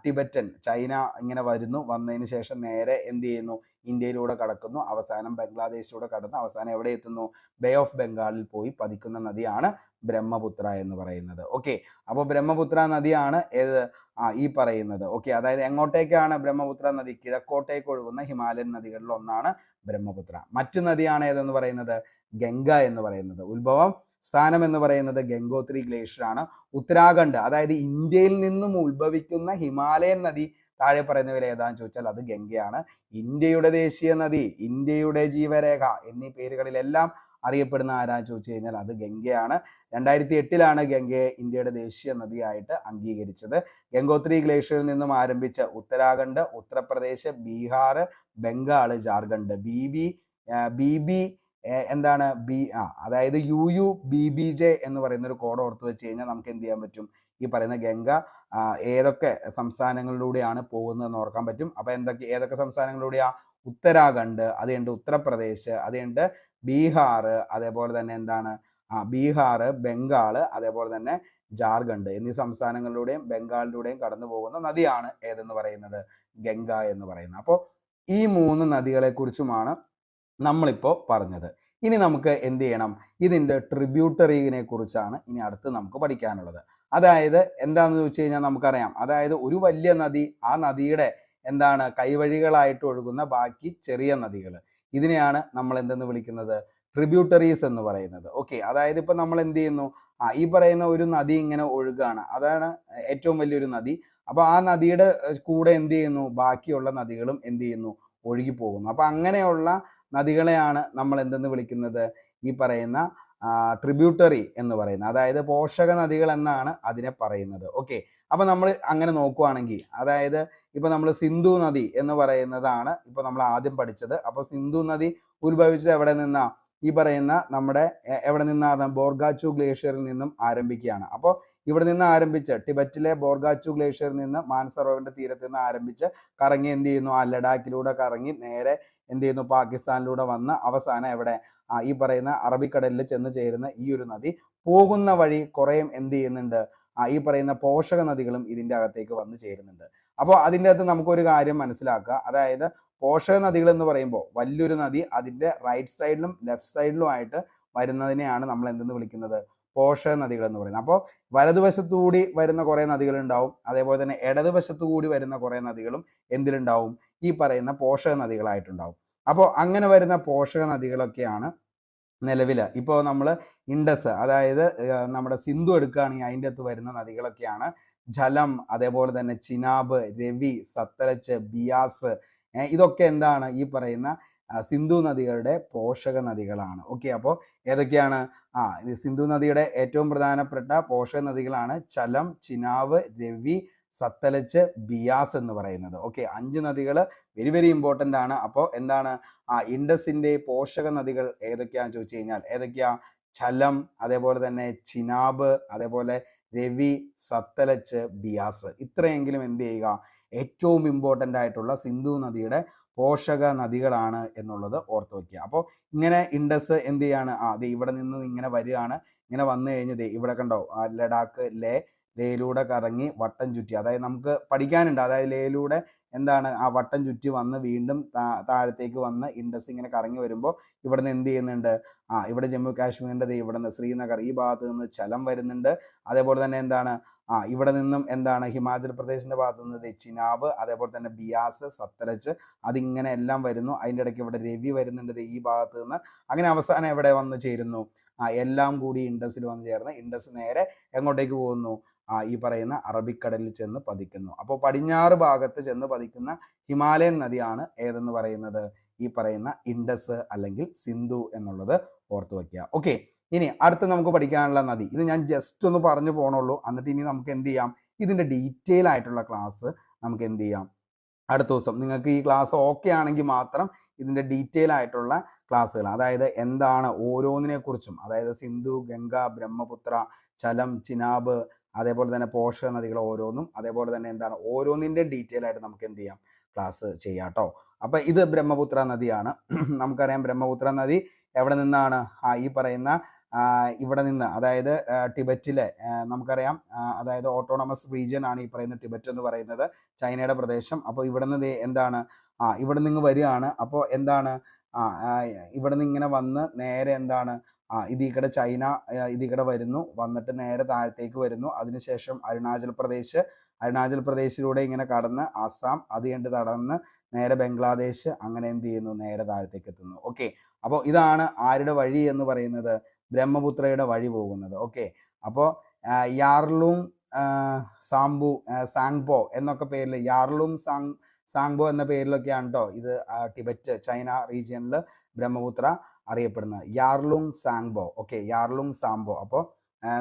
ടിബറ്റൻ ചൈന ഇങ്ങനെ വരുന്നു. വന്നതിന് ശേഷം നേരെ എന്ത് ചെയ്യുന്നു? ഇന്ത്യയിലൂടെ കടക്കുന്നു. അവസാനം ബംഗ്ലാദേശിലൂടെ കടന്ന് അവസാനം എവിടെ എത്തുന്നു? ബേ ഓഫ് ബംഗാളിൽ പോയി പതിക്കുന്ന നദിയാണ് ബ്രഹ്മപുത്ര എന്ന് പറയുന്നത്. ഓക്കെ അപ്പോൾ ബ്രഹ്മപുത്ര നദിയാണ് ഏത്? ഈ പറയുന്നത്. ഓക്കെ അതായത് എങ്ങോട്ടേക്കാണ് ബ്രഹ്മപുത്ര നദി? കിഴക്കോട്ടേക്ക് ഒഴുകുന്ന ഹിമാലയൻ നദികളിൽ ഒന്നാണ് ബ്രഹ്മപുത്ര. മറ്റു നദിയാണ് ഏതെന്ന് പറയുന്നത്? ഗംഗ എന്ന് പറയുന്നത്. ഉത്ഭവം സ്ഥാനം എന്ന് പറയുന്നത് ഗംഗോത്രി ഗ്ലേഷ്യർ ആണ്. ഉത്തരാഖണ്ഡ് അതായത് ഇന്ത്യയിൽ നിന്നും ഉത്ഭവിക്കുന്ന ഹിമാലയൻ നദി താഴെ പറയുന്നവർ ഏതാന്ന് ചോദിച്ചാൽ അത് ഗംഗയാണ്. ഇന്ത്യയുടെ ദേശീയ നദി, ഇന്ത്യയുടെ ജീവരേഖ എന്നീ പേരുകളിലെല്ലാം അറിയപ്പെടുന്ന ആരാന്ന് ചോദിച്ചു കഴിഞ്ഞാൽ അത് ഗംഗയാണ്. 2008 ഗംഗയെ ഇന്ത്യയുടെ ദേശീയ നദിയായിട്ട് അംഗീകരിച്ചത്. ഗംഗോത്രി ഗ്ലേഷ്യറിൽ നിന്നും ആരംഭിച്ച ഉത്തരാഖണ്ഡ്, ഉത്തർപ്രദേശ്, ബീഹാർ, ബംഗാൾ, ജാർഖണ്ഡ് BB എന്താണ് അതായത് UUBBJ എന്ന് പറയുന്ന ഒരു കോഡ് ഓർത്ത് വെച്ച് കഴിഞ്ഞാൽ നമുക്ക് എന്ത് ചെയ്യാൻ പറ്റും? ഈ പറയുന്ന ഗംഗ ഏതൊക്കെ സംസ്ഥാനങ്ങളിലൂടെയാണ് പോകുന്നതെന്ന് ഓർക്കാൻ പറ്റും. അപ്പൊ ഏതൊക്കെ സംസ്ഥാനങ്ങളിലൂടെയാ? ഉത്തരാഖണ്ഡ്, അതുണ്ട് ഉത്തർപ്രദേശ്, അതുണ്ട് ബീഹാർ, അതേപോലെ തന്നെ എന്താണ് ബീഹാർ, ബംഗാൾ, അതേപോലെ തന്നെ ജാർഖണ്ഡ് എന്നീ സംസ്ഥാനങ്ങളിലൂടെയും ബംഗാളിലൂടെയും കടന്നു പോകുന്ന നദിയാണ് ഏതെന്ന് പറയുന്നത്? ഗംഗ എന്ന് പറയുന്നത്. അപ്പോൾ ഈ 3 നദികളെ കുറിച്ചുമാണ് നമ്മളിപ്പോൾ പറഞ്ഞത്. ഇനി നമുക്ക് എന്ത് ചെയ്യണം? ഇതിൻ്റെ ട്രിബ്യൂട്ടറിനെ കുറിച്ചാണ് ഇനി അടുത്ത് നമുക്ക് പഠിക്കാനുള്ളത്. അതായത് എന്താണെന്ന് ചോദിച്ചു കഴിഞ്ഞാൽ നമുക്കറിയാം, അതായത് ഒരു വലിയ നദി, ആ നദിയുടെ എന്താണ് കൈവഴികളായിട്ട് ഒഴുകുന്ന ബാക്കി ചെറിയ നദികൾ, ഇതിനെയാണ് നമ്മൾ എന്തെന്ന് വിളിക്കുന്നത്? ട്രിബ്യൂട്ടറീസ് എന്ന് പറയുന്നത്. ഓക്കെ, അതായത് ഇപ്പം നമ്മൾ എന്ത് ചെയ്യുന്നു? ഈ പറയുന്ന ഒരു നദി ഇങ്ങനെ ഒഴുകുകയാണ്, അതാണ് ഏറ്റവും വലിയൊരു നദി. അപ്പോൾ ആ നദിയുടെ കൂടെ എന്ത് ചെയ്യുന്നു? ബാക്കിയുള്ള നദികളും എന്ത് ചെയ്യുന്നു? ഒഴുകി പോകുന്നു. അപ്പം അങ്ങനെയുള്ള നദികളെയാണ് നമ്മൾ എന്തെന്ന് വിളിക്കുന്നത്? ഈ പറയുന്ന ട്രിബ്യൂട്ടറി എന്ന് പറയുന്നത്, അതായത് പോഷക നദികൾ എന്നാണ് അതിനെ പറയുന്നത്. ഓക്കെ, അപ്പം നമ്മൾ അങ്ങനെ നോക്കുവാണെങ്കിൽ, അതായത് ഇപ്പം നമ്മൾ സിന്ധു നദി എന്ന് പറയുന്നതാണ് ഇപ്പം നമ്മൾ ആദ്യം പഠിച്ചത്. അപ്പോൾ സിന്ധു നദി ഉത്ഭവിച്ചത് എവിടെ നിന്നാ? ഈ പറയുന്ന നമ്മുടെ എവിടെ നിന്നാണ്? ബോർഗാച്ചു ഗ്ലേഷ്യറിൽ നിന്നും ആരംഭിക്കുകയാണ്. അപ്പോൾ ഇവിടെ നിന്ന് ആരംഭിച്ച് ടിബറ്റിലെ ബോർഗാച്ചു ഗ്ലേഷ്യറിൽ നിന്ന് മാനസറോവറിന്റെ തീരത്ത് നിന്ന് ആരംഭിച്ച് കറങ്ങി എന്ത് ചെയ്യുന്നു? ആ ലഡാക്കിലൂടെ കറങ്ങി നേരെ എന്ത് ചെയ്യുന്നു? പാകിസ്ഥാനിലൂടെ വന്ന് അവസാനം എവിടെ? ഈ പറയുന്ന അറബിക്കടലിൽ ചെന്ന് ചേരുന്ന ഈ ഒരു നദി പോകുന്ന വഴി കുറേയും എന്ത് ചെയ്യുന്നുണ്ട്? ഈ പറയുന്ന പോഷക നദികളും ഇതിൻ്റെ അകത്തേക്ക് വന്ന് ചേരുന്നുണ്ട്. അപ്പോൾ അതിൻ്റെ അകത്ത് നമുക്കൊരു കാര്യം മനസ്സിലാക്കുക, അതായത് പോഷക നദികൾ എന്ന് പറയുമ്പോൾ വലിയൊരു നദി അതിൻ്റെ റൈറ്റ് സൈഡിലും ലെഫ്റ്റ് സൈഡിലും ആയിട്ട് വരുന്നതിനെയാണ് നമ്മൾ എന്തെന്ന് വിളിക്കുന്നത്? പോഷക നദികൾ എന്ന് പറയുന്നത്. അപ്പോൾ വലതുവശത്തുകൂടി വരുന്ന കുറേ നദികളുണ്ടാവും, അതേപോലെ തന്നെ ഇടതുവശത്തു കൂടി വരുന്ന കുറേ നദികളും എന്തിലുണ്ടാവും? ഈ പറയുന്ന പോഷക നദികളായിട്ടുണ്ടാവും. അപ്പോൾ അങ്ങനെ വരുന്ന പോഷക നദികളൊക്കെയാണ് നിലവിൽ ഇപ്പോൾ നമ്മൾ ഇൻഡസ്, അതായത് നമ്മുടെ സിന്ധു എടുക്കുകയാണെങ്കിൽ അതിൻ്റെ അകത്ത് വരുന്ന നദികളൊക്കെയാണ് ജലം, അതേപോലെ തന്നെ ചിനാബ്, രവി, സത്ലജ്, ബിയാസ്. ഇതൊക്കെ എന്താണ്? ഈ പറയുന്ന സിന്ധു നദികളുടെ പോഷക നദികളാണ്. ഓക്കെ, അപ്പോൾ ഏതൊക്കെയാണ്? സിന്ധു നദിയുടെ ഏറ്റവും പ്രധാനപ്പെട്ട പോഷക നദികളാണ് ചലം, ചിനാവ്, രവി, സത്ലജ്, ബിയാസ് എന്ന് പറയുന്നത്. ഓക്കെ, 5 നദികൾ വെരി വെരി ഇമ്പോർട്ടൻ്റ് ആണ്. അപ്പോൾ എന്താണ്? ഇൻഡസിൻ്റെ പോഷക നദികൾ ഏതൊക്കെയാണെന്ന് ചോദിച്ചു കഴിഞ്ഞാൽ ഏതൊക്കെയാ? ചലം, അതേപോലെ തന്നെ ചിനാബ്, അതേപോലെ രവി, സത്ലജ്, ബിയാസ്. ഇത്രയെങ്കിലും എന്ത് ചെയ്യുക? ഏറ്റവും ഇമ്പോർട്ടൻ്റ് ആയിട്ടുള്ള സിന്ധു നദിയുടെ പോഷക നദികളാണ് എന്നുള്ളത് ഓർത്ത് വയ്ക്കുക. അപ്പോൾ ഇങ്ങനെ ഇൻഡസ് എന്ത് ചെയ്യാണ്? അത് ഇവിടെ നിന്ന് ഇങ്ങനെ വരികയാണ്. ഇങ്ങനെ വന്നു കഴിഞ്ഞത് ഇവിടെ കണ്ടോ? ലഡാക്ക് ലേയിലൂടെ കറങ്ങി വട്ടം ചുറ്റി, അതായത് നമുക്ക് പഠിക്കാനുണ്ട്, അതായത് ലേയിലൂടെ എന്താണ് വട്ടം ചുറ്റി വന്ന് വീണ്ടും താഴത്തേക്ക് വന്ന് ഇൻഡസ് ഇങ്ങനെ കറങ്ങി വരുമ്പോൾ ഇവിടെ നിന്ന് എന്ത് ചെയ്യുന്നുണ്ട്? ഇവിടെ ജമ്മു കാശ്മീരിൻ്റെ ഇവിടെ നിന്ന് ശ്രീനഗർ ഈ ഭാഗത്ത് നിന്ന് ചലം വരുന്നുണ്ട്. അതേപോലെ തന്നെ എന്താണ്? ഇവിടെ നിന്നും എന്താണ്? ഹിമാചൽ പ്രദേശിൻ്റെ ഭാഗത്ത് നിന്ന് ചിനാബ്, അതേപോലെ തന്നെ ബിയാസ്, സത്ലജ്, അതിങ്ങനെ എല്ലാം വരുന്നു. അതിൻ്റെ ഇടയ്ക്ക് ഇവിടെ രവി വരുന്നുണ്ട് ഈ ഭാഗത്ത് നിന്ന്. അങ്ങനെ അവസാനം എവിടെ വന്ന് ചേരുന്നു? എല്ലാം കൂടി ഇൻഡസിൽ വന്ന് ചേർന്ന് ഇൻഡസ് നേരെ എങ്ങോട്ടേക്ക് പോകുന്നു? ഈ പറയുന്ന അറബിക്കടലിൽ ചെന്ന് പതിക്കുന്നു. അപ്പോൾ പടിഞ്ഞാറ് ഭാഗത്ത് ചെന്ന് പതിക്കുന്ന ഹിമാലയൻ നദിയാണ് ഏതെന്ന് പറയുന്നത്? ഈ പറയുന്ന ഇൻഡസ് അല്ലെങ്കിൽ സിന്ധു എന്നുള്ളത് ഓർത്ത് വയ്ക്കുക. ഓക്കെ, ഇനി അടുത്ത് നമുക്ക് പഠിക്കാനുള്ള നദി, ഇത് ഞാൻ ജസ്റ്റ് ഒന്ന് പറഞ്ഞു പോകണുള്ളൂ. എന്നിട്ട് ഇനി നമുക്ക് എന്ത് ചെയ്യാം? ഇതിൻ്റെ ഡീറ്റെയിൽ ആയിട്ടുള്ള ക്ലാസ് നമുക്ക് എന്ത് ചെയ്യാം? അടുത്ത ദിവസം. നിങ്ങൾക്ക് ഈ ക്ലാസ് ഓക്കെ ആണെങ്കിൽ മാത്രം ഇതിൻ്റെ ഡീറ്റെയിൽ ആയിട്ടുള്ള ക്ലാസ്സുകൾ, അതായത് എന്താണ് ഓരോന്നിനെ കുറിച്ചും, അതായത് സിന്ധു, ഗംഗ, ബ്രഹ്മപുത്ര, ചലം, ചിനാബ്, അതേപോലെ തന്നെ പോഷക നദികൾ ഓരോന്നും, അതേപോലെ തന്നെ എന്താണ് ഓരോന്നിൻ്റെയും ഡീറ്റെയിൽ ആയിട്ട് നമുക്ക് എന്ത് ചെയ്യാം? ക്ലാസ് ചെയ്യാം കേട്ടോ. അപ്പം ഇത് ബ്രഹ്മപുത്ര നദിയാണ്. നമുക്കറിയാം ബ്രഹ്മപുത്ര നദി എവിടെ നിന്നാണ്? ഈ പറയുന്ന ഇവിടെ നിന്ന്, അതായത് ടിബറ്റിലെ നമുക്കറിയാം, അതായത് ഓട്ടോണമസ് റീജിയൻ ആണ് ഈ പറയുന്ന ടിബറ്റ് എന്ന് പറയുന്നത്, ചൈനയുടെ പ്രദേശം. അപ്പോൾ ഇവിടെ നിന്ന് എന്താണ്? ഇവിടെ നിന്ന് വരികയാണ്. അപ്പോൾ എന്താണ്? ഇവിടെ നിന്ന് ഇങ്ങനെ വന്ന് നേരെ എന്താണ്? ഇതിക്കടെ ചൈന ഇതിക്കടെ വരുന്നു, വന്നിട്ട് നേരെ താഴത്തേക്ക് വരുന്നു. അതിനുശേഷം അരുണാചൽ പ്രദേശിലൂടെ ഇങ്ങനെ കടന്ന് ആസാം, അത് കണ്ട് കടന്ന് നേരെ ബംഗ്ലാദേശ്, അങ്ങനെ എന്ത് ചെയ്യുന്നു? നേരെ താഴത്തേക്ക് എത്തുന്നു. ഓക്കെ, അപ്പോൾ ഇതാണ് ആരുടെ വഴി എന്ന് പറയുന്നത്? ബ്രഹ്മപുത്രയുടെ വഴി പോകുന്നത്. ഓക്കെ, അപ്പോൾ യാർലുങ് സാങ്ബോ എന്നൊക്കെ പേരിൽ, യാർലുങ് സാങ്ബോ എന്ന പേരിലൊക്കെയാണ് കേട്ടോ ഇത് ടിബറ്റ് ചൈന റീജിയനിൽ ബ്രഹ്മപുത്ര അറിയപ്പെടുന്നത്. Yarlung Tsangpo. Okay, Yarlung Tsangpo. അപ്പോൾ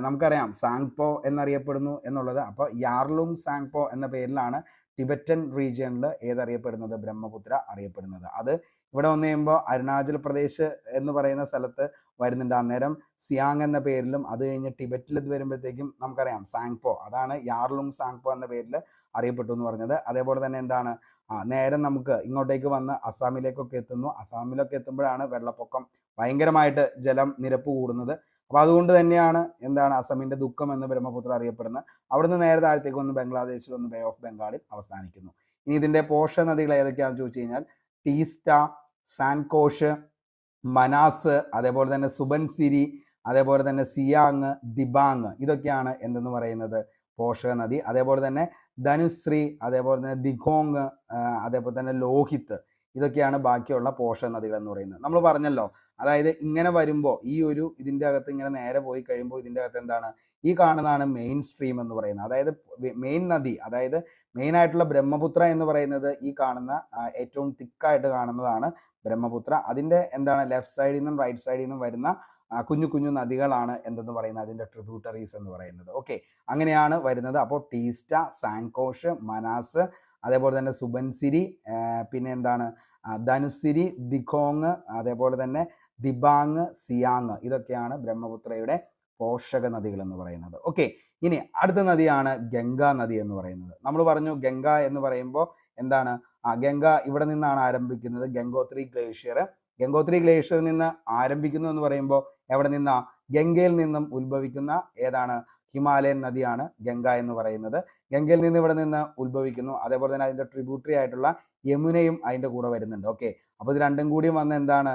നമുക്കറിയാം സാങ്പോ എന്നറിയപ്പെടുന്നു എന്നുള്ളത്. അപ്പോൾ യാർലുങ് സാങ്പോ എന്ന പേരിലാണ് ടിബറ്റൻ റീജിയനിൽ ഏതറിയപ്പെടുന്നത്? ബ്രഹ്മപുത്ര അറിയപ്പെടുന്നത്. അത് ഇവിടെ വന്നു കഴിയുമ്പോൾ അരുണാചൽ പ്രദേശ് എന്ന് പറയുന്ന സ്ഥലത്ത് വരുന്നുണ്ട്. അന്നേരം സിയാങ് എന്ന പേരിലും, അത് കഴിഞ്ഞ് ടിബറ്റിൽ ഇത് വരുമ്പോഴത്തേക്കും നമുക്കറിയാം സാങ്പോ, അതാണ് യാർലുങ് സാങ്പോ എന്ന പേരിൽ അറിയപ്പെട്ടു എന്ന് പറഞ്ഞത്. അതേപോലെ തന്നെ എന്താണ്? നേരം നമുക്ക് ഇങ്ങോട്ടേക്ക് വന്ന് അസാമിലേക്കൊക്കെ എത്തുന്നു. അസാമിലൊക്കെ എത്തുമ്പോഴാണ് വെള്ളപ്പൊക്കം, ഭയങ്കരമായിട്ട് ജലം നിരപ്പ് കൂടുന്നത്. അപ്പോൾ അതുകൊണ്ട് തന്നെയാണ് എന്താണ് അസമിൻ്റെ ദുഃഖം എന്ന് ബ്രഹ്മപുത്ര അറിയപ്പെടുന്നത്. അവിടുന്ന് നേരെ താഴത്തേക്ക് വന്ന് ബംഗ്ലാദേശിൽ വന്ന് ബേ ഓഫ് ബംഗാളിൽ അവസാനിക്കുന്നു. ഇനി ഇതിൻ്റെ പോഷക നദികൾ ഏതൊക്കെയാണെന്ന് ചോദിച്ചു കഴിഞ്ഞാൽ ടീസ്റ്റ, സാൻകോഷ്, മനാസ്, അതേപോലെ തന്നെ സുബൻസിരി, അതേപോലെ തന്നെ സിയാങ്, ദിബാങ്, ഇതൊക്കെയാണ് എന്തെന്ന് പറയുന്നത് പോഷക നദി. അതേപോലെ തന്നെ ധനുശ്രീ, അതേപോലെ തന്നെ ദിഖോങ്, അതേപോലെ തന്നെ ലോഹിത്, ഇതൊക്കെയാണ് ബാക്കിയുള്ള പോഷക നദികൾ എന്ന് പറയുന്നത്. നമ്മൾ പറഞ്ഞല്ലോ, അതായത് ഇങ്ങനെ വരുമ്പോൾ ഇതിൻ്റെ അകത്ത് ഇങ്ങനെ നേരെ പോയി കഴിയുമ്പോൾ ഇതിൻ്റെ അകത്ത് എന്താണ് ഈ കാണുന്നതാണ് മെയിൻ സ്ട്രീം എന്ന് പറയുന്നത്. അതായത് മെയിൻ നദി, അതായത് മെയിൻ ആയിട്ടുള്ള ബ്രഹ്മപുത്ര എന്ന് പറയുന്നത് ഈ കാണുന്ന ഏറ്റവും തിക്കായിട്ട് കാണുന്നതാണ് ബ്രഹ്മപുത്ര. അതിൻ്റെ എന്താണ് ലെഫ്റ്റ് സൈഡിൽ നിന്നും റൈറ്റ് സൈഡിൽ നിന്നും വരുന്ന കുഞ്ഞു കുഞ്ഞു നദികളാണ് എന്തെന്ന് പറയുന്നത് അതിൻ്റെ ട്രിബ്യൂട്ടറീസ് എന്ന് പറയുന്നത്. ഓക്കെ, അങ്ങനെയാണ് വരുന്നത്. അപ്പോൾ ടീസ്റ്റ, സാങ്കോഷ്, മനാസ്, അതേപോലെ തന്നെ സുബൻസിരി, പിന്നെ എന്താണ് ധനുസിരി, ദിഖോങ്, അതേപോലെ തന്നെ ദിബാങ്, സിയാങ്, ഇതൊക്കെയാണ് ബ്രഹ്മപുത്രയുടെ പോഷക നദികൾ എന്ന് പറയുന്നത്. ഓക്കെ, ഇനി അടുത്ത നദിയാണ് ഗംഗാ നദി എന്ന് പറയുന്നത്. നമ്മൾ പറഞ്ഞു ഗംഗ എന്ന് പറയുമ്പോൾ എന്താണ് ഗംഗ ഇവിടെ നിന്നാണ് ആരംഭിക്കുന്നത്. ഗംഗോത്രി ഗ്ലേഷ്യറിൽ നിന്ന് ആരംഭിക്കുന്നു എന്ന് പറയുമ്പോൾ എവിടെ നിന്നാ ഗംഗയിൽ നിന്നും ഉത്ഭവിക്കുന്ന ഏതാണ് ഹിമാലയൻ നദിയാണ് ഗംഗ എന്ന് പറയുന്നത്. ഗംഗയിൽ നിന്ന് ഇവിടെ നിന്ന് ഉത്ഭവിക്കുന്നു. അതേപോലെ തന്നെ അതിൻ്റെ ട്രിബ്യൂട്ടറി ആയിട്ടുള്ള യമുനയും അതിൻ്റെ കൂടെ വരുന്നുണ്ട്. ഓക്കെ, അപ്പോൾ ഇത് രണ്ടും കൂടി വന്ന് എന്താണ്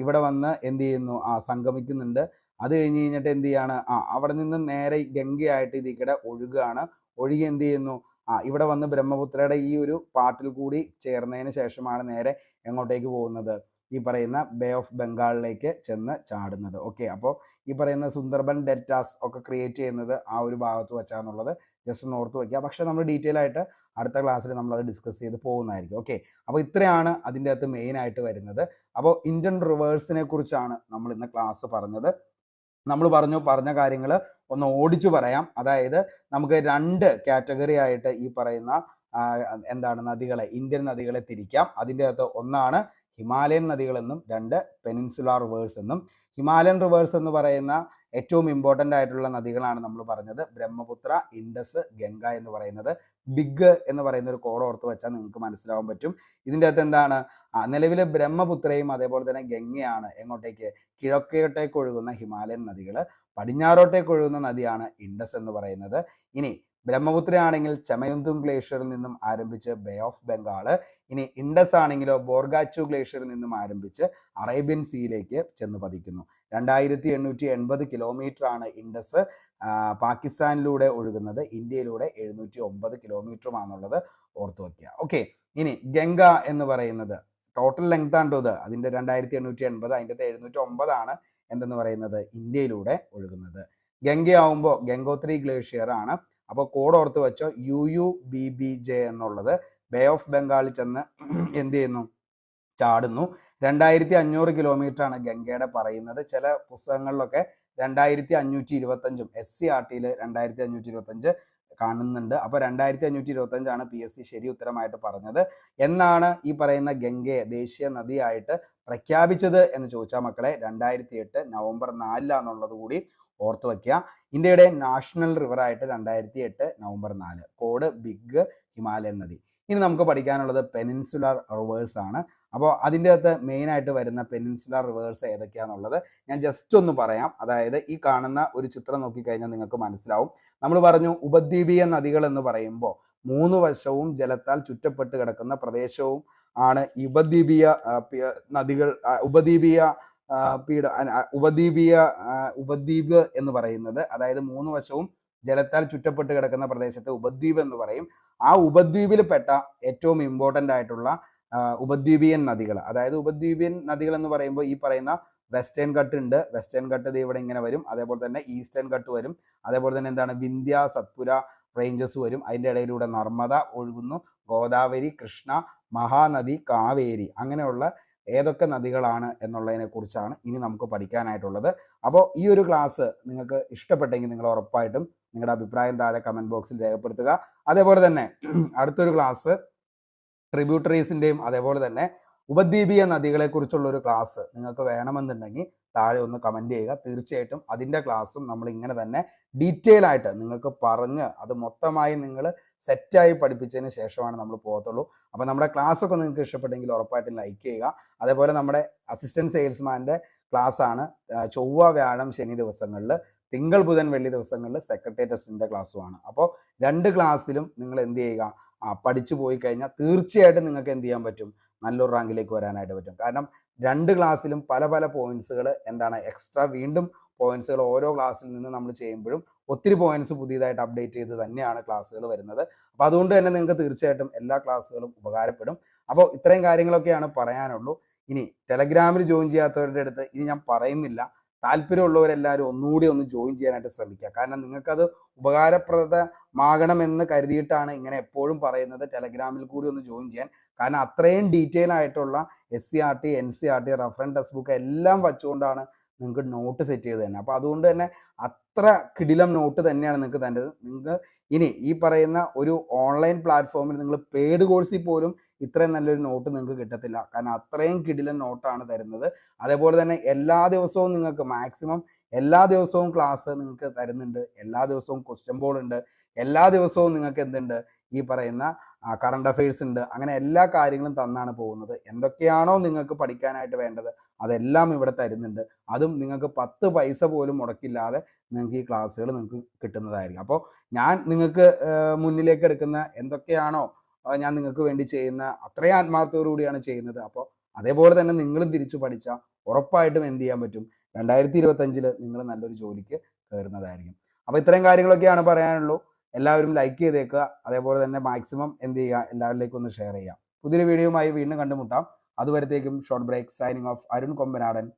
ഇവിടെ വന്ന് എന്ത് ചെയ്യുന്നു സംഗമിക്കുന്നുണ്ട്. അത് കഴിഞ്ഞ് കഴിഞ്ഞിട്ട് എന്ത് ചെയ്യാണ് അവിടെ നിന്ന് നേരെ ഗംഗയായിട്ട് ഇതിക്കടെ ഒഴുകുകയാണ്. ഒഴുകി എന്ത് ചെയ്യുന്നു ഇവിടെ വന്ന് ബ്രഹ്മപുത്രയുടെ ഈ ഒരു പാട്ടിൽ കൂടി ചേർന്നതിന് ശേഷമാണ് നേരെ എങ്ങോട്ടേക്ക് പോകുന്നത് ഈ പറയുന്ന ബേ ഓഫ് ബംഗാളിലേക്ക് ചെന്ന് ചാടുന്നത്. ഓക്കെ, അപ്പോൾ ഈ പറയുന്ന സുന്ദർബൻ ഡെൽറ്റാസ് ഒക്കെ ക്രിയേറ്റ് ചെയ്യുന്നത് ആ ഒരു ഭാഗത്ത് വെച്ചാന്നുള്ളത് ജസ്റ്റ് ഒന്ന് ഓർത്ത് വയ്ക്കുക. പക്ഷെ നമ്മൾ ഡീറ്റെയിൽ ആയിട്ട് അടുത്ത ക്ലാസ്സിൽ നമ്മളത് ഡിസ്കസ് ചെയ്ത് പോകുന്നതായിരിക്കും. ഓക്കെ, അപ്പോൾ ഇത്രയാണ് അതിൻ്റെ അകത്ത് മെയിൻ ആയിട്ട് വരുന്നത്. അപ്പോൾ ഇന്ത്യൻ റിവേഴ്സിനെ കുറിച്ചാണ് നമ്മൾ ഇന്ന് ക്ലാസ് പറഞ്ഞത്. നമ്മൾ പറഞ്ഞ കാര്യങ്ങൾ ഒന്ന് ഓടിച്ചു പറയാം. അതായത് നമുക്ക് രണ്ട് കാറ്റഗറി ആയിട്ട് ഈ പറയുന്ന എന്താണ് നദികളെ, ഇന്ത്യൻ നദികളെ തിരിക്കാം. അതിൻ്റെ അകത്ത് ഒന്നാണ് ഹിമാലയൻ നദികളെന്നും രണ്ട് പെനിൻസുലാർ റിവേഴ്സ് എന്നും. ഹിമാലയൻ റിവേഴ്സ് എന്ന് പറയുന്ന ഏറ്റവും ഇമ്പോർട്ടൻ്റ് ആയിട്ടുള്ള നദികളാണ് നമ്മൾ പറഞ്ഞത് ബ്രഹ്മപുത്ര, ഇൻഡസ്, ഗംഗ എന്ന് പറയുന്നത്. ബിഗ് എന്ന് പറയുന്ന ഒരു കോഡ് ഓർത്ത് വെച്ചാൽ നിങ്ങൾക്ക് മനസ്സിലാവാൻ പറ്റും. ഇതിൻ്റെ അകത്ത് എന്താണ് നിലവിൽ ബ്രഹ്മപുത്രയും അതേപോലെ തന്നെ ഗംഗയാണ് എങ്ങോട്ടേക്ക് കിഴക്കോട്ടേക്ക് ഒഴുകുന്ന ഹിമാലയൻ നദികൾ. പടിഞ്ഞാറോട്ടേക്ക് ഒഴുകുന്ന നദിയാണ് ഇൻഡസ് എന്ന് പറയുന്നത്. ഇനി ബ്രഹ്മപുത്ര ആണെങ്കിൽ ചമയുന്തും ഗ്ലേഷ്യറിൽ നിന്നും ആരംഭിച്ച് ബേ ഓഫ് ബംഗാൾ. ഇനി ഇൻഡസ് ആണെങ്കിലോ ബോർഗാച്ചു ഗ്ലേഷ്യറിൽ നിന്നും ആരംഭിച്ച് അറേബ്യൻ സീയിലേക്ക് ചെന്ന് പതിക്കുന്നു. 2880 കിലോമീറ്റർ ആണ് ഇൻഡസ് പാകിസ്ഥാനിലൂടെ ഒഴുകുന്നത്. ഇന്ത്യയിലൂടെ 709 കിലോമീറ്ററുമാണുള്ളത്, ഓർത്ത് വയ്ക്കുക. ഓക്കെ, ഇനി ഗംഗ എന്ന് പറയുന്നത് ടോട്ടൽ ലെങ്ത് ആണ് ഇത്. അതിൻ്റെ 2880, അതിൻ്റെ 709 ആണ് എന്തെന്ന് പറയുന്നത് ഇന്ത്യയിലൂടെ ഒഴുകുന്നത്. ഗംഗയാവുമ്പോൾ ഗംഗോത്രി ഗ്ലേഷ്യർ ആണ്. അപ്പോൾ കോഡ് ഓർത്ത് വെച്ചോ UUBBJ എന്നുള്ളത് ബേ ഓഫ് ബംഗാളിൽ ചെന്ന് എന്ത് ചെയ്യുന്നു ചാടുന്നു. 2500 കിലോമീറ്റർ ആണ് ഗംഗയുടെ പറയുന്നത്. ചില പുസ്തകങ്ങളിലൊക്കെ 2525 SCRTയിൽ 2525 കാണുന്നുണ്ട്. അപ്പോൾ 2525 PSC ശരി ഉത്തരമായിട്ട് പറഞ്ഞത്. എന്നാണ് ഈ പറയുന്ന ഗംഗയെ ദേശീയ നദിയായിട്ട് പ്രഖ്യാപിച്ചത് എന്ന് ചോദിച്ചാൽ മക്കളെ 2008 നവംബർ 4 കൂടി ഓർത്ത് വയ്ക്കുക. ഇന്ത്യയുടെ നാഷണൽ റിവറായിട്ട് 2008 നവംബർ 4. കോഡ് ബിഗ് ഹിമാലയൻ നദി. ഇനി നമുക്ക് പഠിക്കാനുള്ളത് പെനിൻസുലാർ റിവേഴ്സ് ആണ്. അപ്പോൾ അതിൻ്റെ അകത്ത് മെയിനായിട്ട് വരുന്ന പെനിൻസുലാർ റിവേഴ്സ് ഏതൊക്കെയാണെന്നുള്ളത് ഞാൻ ജസ്റ്റ് ഒന്ന് പറയാം. അതായത് ഈ കാണുന്ന ഒരു ചിത്രം നോക്കിക്കഴിഞ്ഞാൽ നിങ്ങൾക്ക് മനസ്സിലാവും. നമ്മൾ പറഞ്ഞു ഉപദ്വീപീയ നദികൾ എന്ന് പറയുമ്പോൾ 3 വശവും ജലത്താൽ ചുറ്റപ്പെട്ട് കിടക്കുന്ന പ്രദേശവും ആണ് ഉപദ്വീപീയ നദികൾ. ഉപദ്വീപ് എന്ന് പറയുന്നത്, അതായത് 3 വശവും ജലത്താൽ ചുറ്റപ്പെട്ട് കിടക്കുന്ന പ്രദേശത്തെ ഉപദ്വീപ് എന്ന് പറയും. ആ ഉപദ്വീപിൽ പെട്ട ഏറ്റവും ഇമ്പോർട്ടൻ്റ് ആയിട്ടുള്ള ഉപദ്വീപിയൻ നദികൾ, അതായത് ഉപദ്വീപിയൻ നദികൾ എന്ന് പറയുമ്പോൾ ഈ പറയുന്ന വെസ്റ്റേൺ ഘട്ട് ഉണ്ട്. വെസ്റ്റേൺ ഘട്ട് ഇത് ഇവിടെ ഇങ്ങനെ വരും. അതേപോലെ തന്നെ ഈസ്റ്റേൺ ഘട്ട് വരും. അതേപോലെ തന്നെ എന്താണ് വിന്ധ്യ, സത്പുര റേഞ്ചസ് വരും. അതിൻ്റെ ഇടയിലൂടെ നർമ്മദ ഒഴുകുന്നു. ഗോദാവരി, കൃഷ്ണ, മഹാനദി, കാവേരി, അങ്ങനെയുള്ള ഏതൊക്കെ നദികളാണ് എന്നുള്ളതിനെ കുറിച്ചാണ് ഇനി നമുക്ക് പഠിക്കാനായിട്ടുള്ളത്. അപ്പോൾ ഈ ഒരു ക്ലാസ് നിങ്ങൾക്ക് ഇഷ്ടപ്പെട്ടെങ്കിൽ നിങ്ങൾ ഉറപ്പായിട്ടും നിങ്ങളുടെ അഭിപ്രായം താഴെ കമൻറ്റ് ബോക്സിൽ രേഖപ്പെടുത്തുക. അതേപോലെ തന്നെ അടുത്തൊരു ക്ലാസ് ട്രിബ്യൂട്ടറീസിൻ്റെയും അതേപോലെ തന്നെ ഉപദ്വീപീയ നദികളെക്കുറിച്ചുള്ള ഒരു ക്ലാസ് നിങ്ങൾക്ക് വേണമെന്നുണ്ടെങ്കിൽ താഴെ ഒന്ന് കമൻറ്റ് ചെയ്യുക. തീർച്ചയായിട്ടും അതിൻ്റെ ക്ലാസ്സും നമ്മൾ ഇങ്ങനെ തന്നെ ഡീറ്റെയിൽ ആയിട്ട് നിങ്ങൾക്ക് പറഞ്ഞ് അത് മൊത്തമായി നിങ്ങൾ സെറ്റായി പഠിപ്പിച്ചതിന് ശേഷമാണ് നമ്മൾ പോകത്തുള്ളൂ. അപ്പോൾ നമ്മുടെ ക്ലാസ്സൊക്കെ നിങ്ങൾക്ക് ഇഷ്ടപ്പെട്ടെങ്കിൽ ഉറപ്പായിട്ടും ലൈക്ക് ചെയ്യുക. അതേപോലെ നമ്മുടെ അസിസ്റ്റൻറ്റ് സെയിൽസ്മാൻ്റെ ക്ലാസ്സാണ് ചൊവ്വ, വ്യാഴം, ശനി ദിവസങ്ങളിൽ. തിങ്കൾ, ബുധൻ, വെള്ളി ദിവസങ്ങളിൽ സെക്രട്ടേറിയറ്റ് ടെസ്റ്റിൻ്റെ ക്ലാസ്സുമാണ്. അപ്പോൾ 2 ക്ലാസ്സിലും നിങ്ങൾ എന്ത് ചെയ്യുക പഠിച്ചു പോയി കഴിഞ്ഞാൽ തീർച്ചയായിട്ടും നിങ്ങൾക്ക് എന്ത് ചെയ്യാൻ പറ്റും, നല്ലൊരു റാങ്കിലേക്ക് വരാനായിട്ട് പറ്റും. കാരണം 2 ക്ലാസ്സിലും പല പല പോയിന്റ്സുകൾ എക്സ്ട്രാ വീണ്ടും പോയിന്റ്സുകൾ ഓരോ ക്ലാസ്സിൽ നിന്ന് നമ്മൾ ചെയ്യുമ്പോഴും ഒത്തിരി പോയിന്റ്സ് പുതിയതായിട്ട് അപ്ഡേറ്റ് ചെയ്ത് തന്നെയാണ് ക്ലാസ്സുകൾ വരുന്നത്. അപ്പോൾ അതുകൊണ്ട് തന്നെ നിങ്ങൾക്ക് തീർച്ചയായിട്ടും എല്ലാ ക്ലാസ്സുകളും ഉപകാരപ്പെടും. അപ്പോൾ ഇത്രയും കാര്യങ്ങളൊക്കെയാണ് പറയാനുള്ളൂ. ഇനി ടെലഗ്രാമിൽ ജോയിൻ ചെയ്യാത്തവരുടെ അടുത്ത് ഇനി ഞാൻ പറയുന്നില്ല. താല്പര്യമുള്ളവരെല്ലാവരും ഒന്നുകൂടി ഒന്ന് ജോയിൻ ചെയ്യാനായിട്ട് ശ്രമിക്കുക. കാരണം നിങ്ങൾക്കത് ഉപകാരപ്രദമാകണമെന്ന് കരുതിയിട്ടാണ് ഇങ്ങനെ എപ്പോഴും പറയുന്നത് ടെലഗ്രാമിൽ കൂടി ഒന്ന് ജോയിൻ ചെയ്യാൻ. കാരണം അത്രയും ഡീറ്റെയിൽ ആയിട്ടുള്ള SCRT, NCRT, reference text book എല്ലാം വച്ചുകൊണ്ടാണ് നിങ്ങൾക്ക് നോട്ട് സെറ്റ് ചെയ്ത് തന്നെ. അപ്പോൾ അതുകൊണ്ട് തന്നെ അത്ര കിടിലം നോട്ട് തന്നെയാണ് നിങ്ങൾക്ക് തരുന്നത്. നിങ്ങൾക്ക് ഇനി ഈ പറയുന്ന ഒരു ഓൺലൈൻ പ്ലാറ്റ്ഫോമിൽ നിങ്ങൾ പെയ്ഡ് കോഴ്സിൽ പോലും ഇത്രയും നല്ലൊരു നോട്ട് നിങ്ങൾക്ക് കിട്ടത്തില്ല. കാരണം അത്രയും കിടിലൻ നോട്ടാണ് തരുന്നത്. അതേപോലെ തന്നെ എല്ലാ ദിവസവും നിങ്ങൾക്ക് മാക്സിമം എല്ലാ ദിവസവും ക്ലാസ് നിങ്ങൾക്ക് തരുന്നുണ്ട്. എല്ലാ ദിവസവും ക്വസ്റ്റ്യൻ ബോർഡ് ഉണ്ട്. എല്ലാ ദിവസവും നിങ്ങൾക്ക് എന്തുണ്ട്, ഈ പറയുന്ന കറണ്ട് അഫയേഴ്സ് ഉണ്ട്. അങ്ങനെ എല്ലാ കാര്യങ്ങളും തന്നാണ് പോകുന്നത്. എന്തൊക്കെയാണോ നിങ്ങൾക്ക് പഠിക്കാനായിട്ട് വേണ്ടത് അതെല്ലാം ഇവിടെ തരുന്നുണ്ട്. അതും നിങ്ങൾക്ക് 10 പൈസ പോലും മുടക്കില്ലാതെ നിങ്ങൾക്ക് ഈ ക്ലാസ്സുകൾ നിങ്ങൾക്ക് കിട്ടുന്നതായിരിക്കും. അപ്പോൾ ഞാൻ നിങ്ങൾക്ക് മുന്നിലേക്ക് എടുക്കുന്ന എന്തൊക്കെയാണോ ഞാൻ നിങ്ങൾക്ക് വേണ്ടി ചെയ്യുന്ന അത്രയും ആത്മാർത്ഥത്തോടു കൂടിയാണ് ചെയ്യുന്നത്. അപ്പോൾ അതേപോലെ തന്നെ നിങ്ങളും തിരിച്ചു പഠിച്ചാൽ ഉറപ്പായിട്ടും എന്ത് ചെയ്യാൻ പറ്റും, 2025 നിങ്ങൾ നല്ലൊരു ജോലിക്ക് കയറുന്നതായിരിക്കും. അപ്പോൾ ഇത്രയും കാര്യങ്ങളൊക്കെയാണ് പറയാനുള്ളൂ. എല്ലാവരും ലൈക്ക് ചെയ്തേക്കുക. അതേപോലെ തന്നെ മാക്സിമം എന്ത് ചെയ്യുക, എല്ലാവരിലേക്കും ഒന്ന് ഷെയർ ചെയ്യുക. പുതിയൊരു വീഡിയോയുമായി വീണ്ടും കണ്ടുമുട്ടാം. അതുവരത്തേക്കും short break. Signing off. Arun Kombanadan.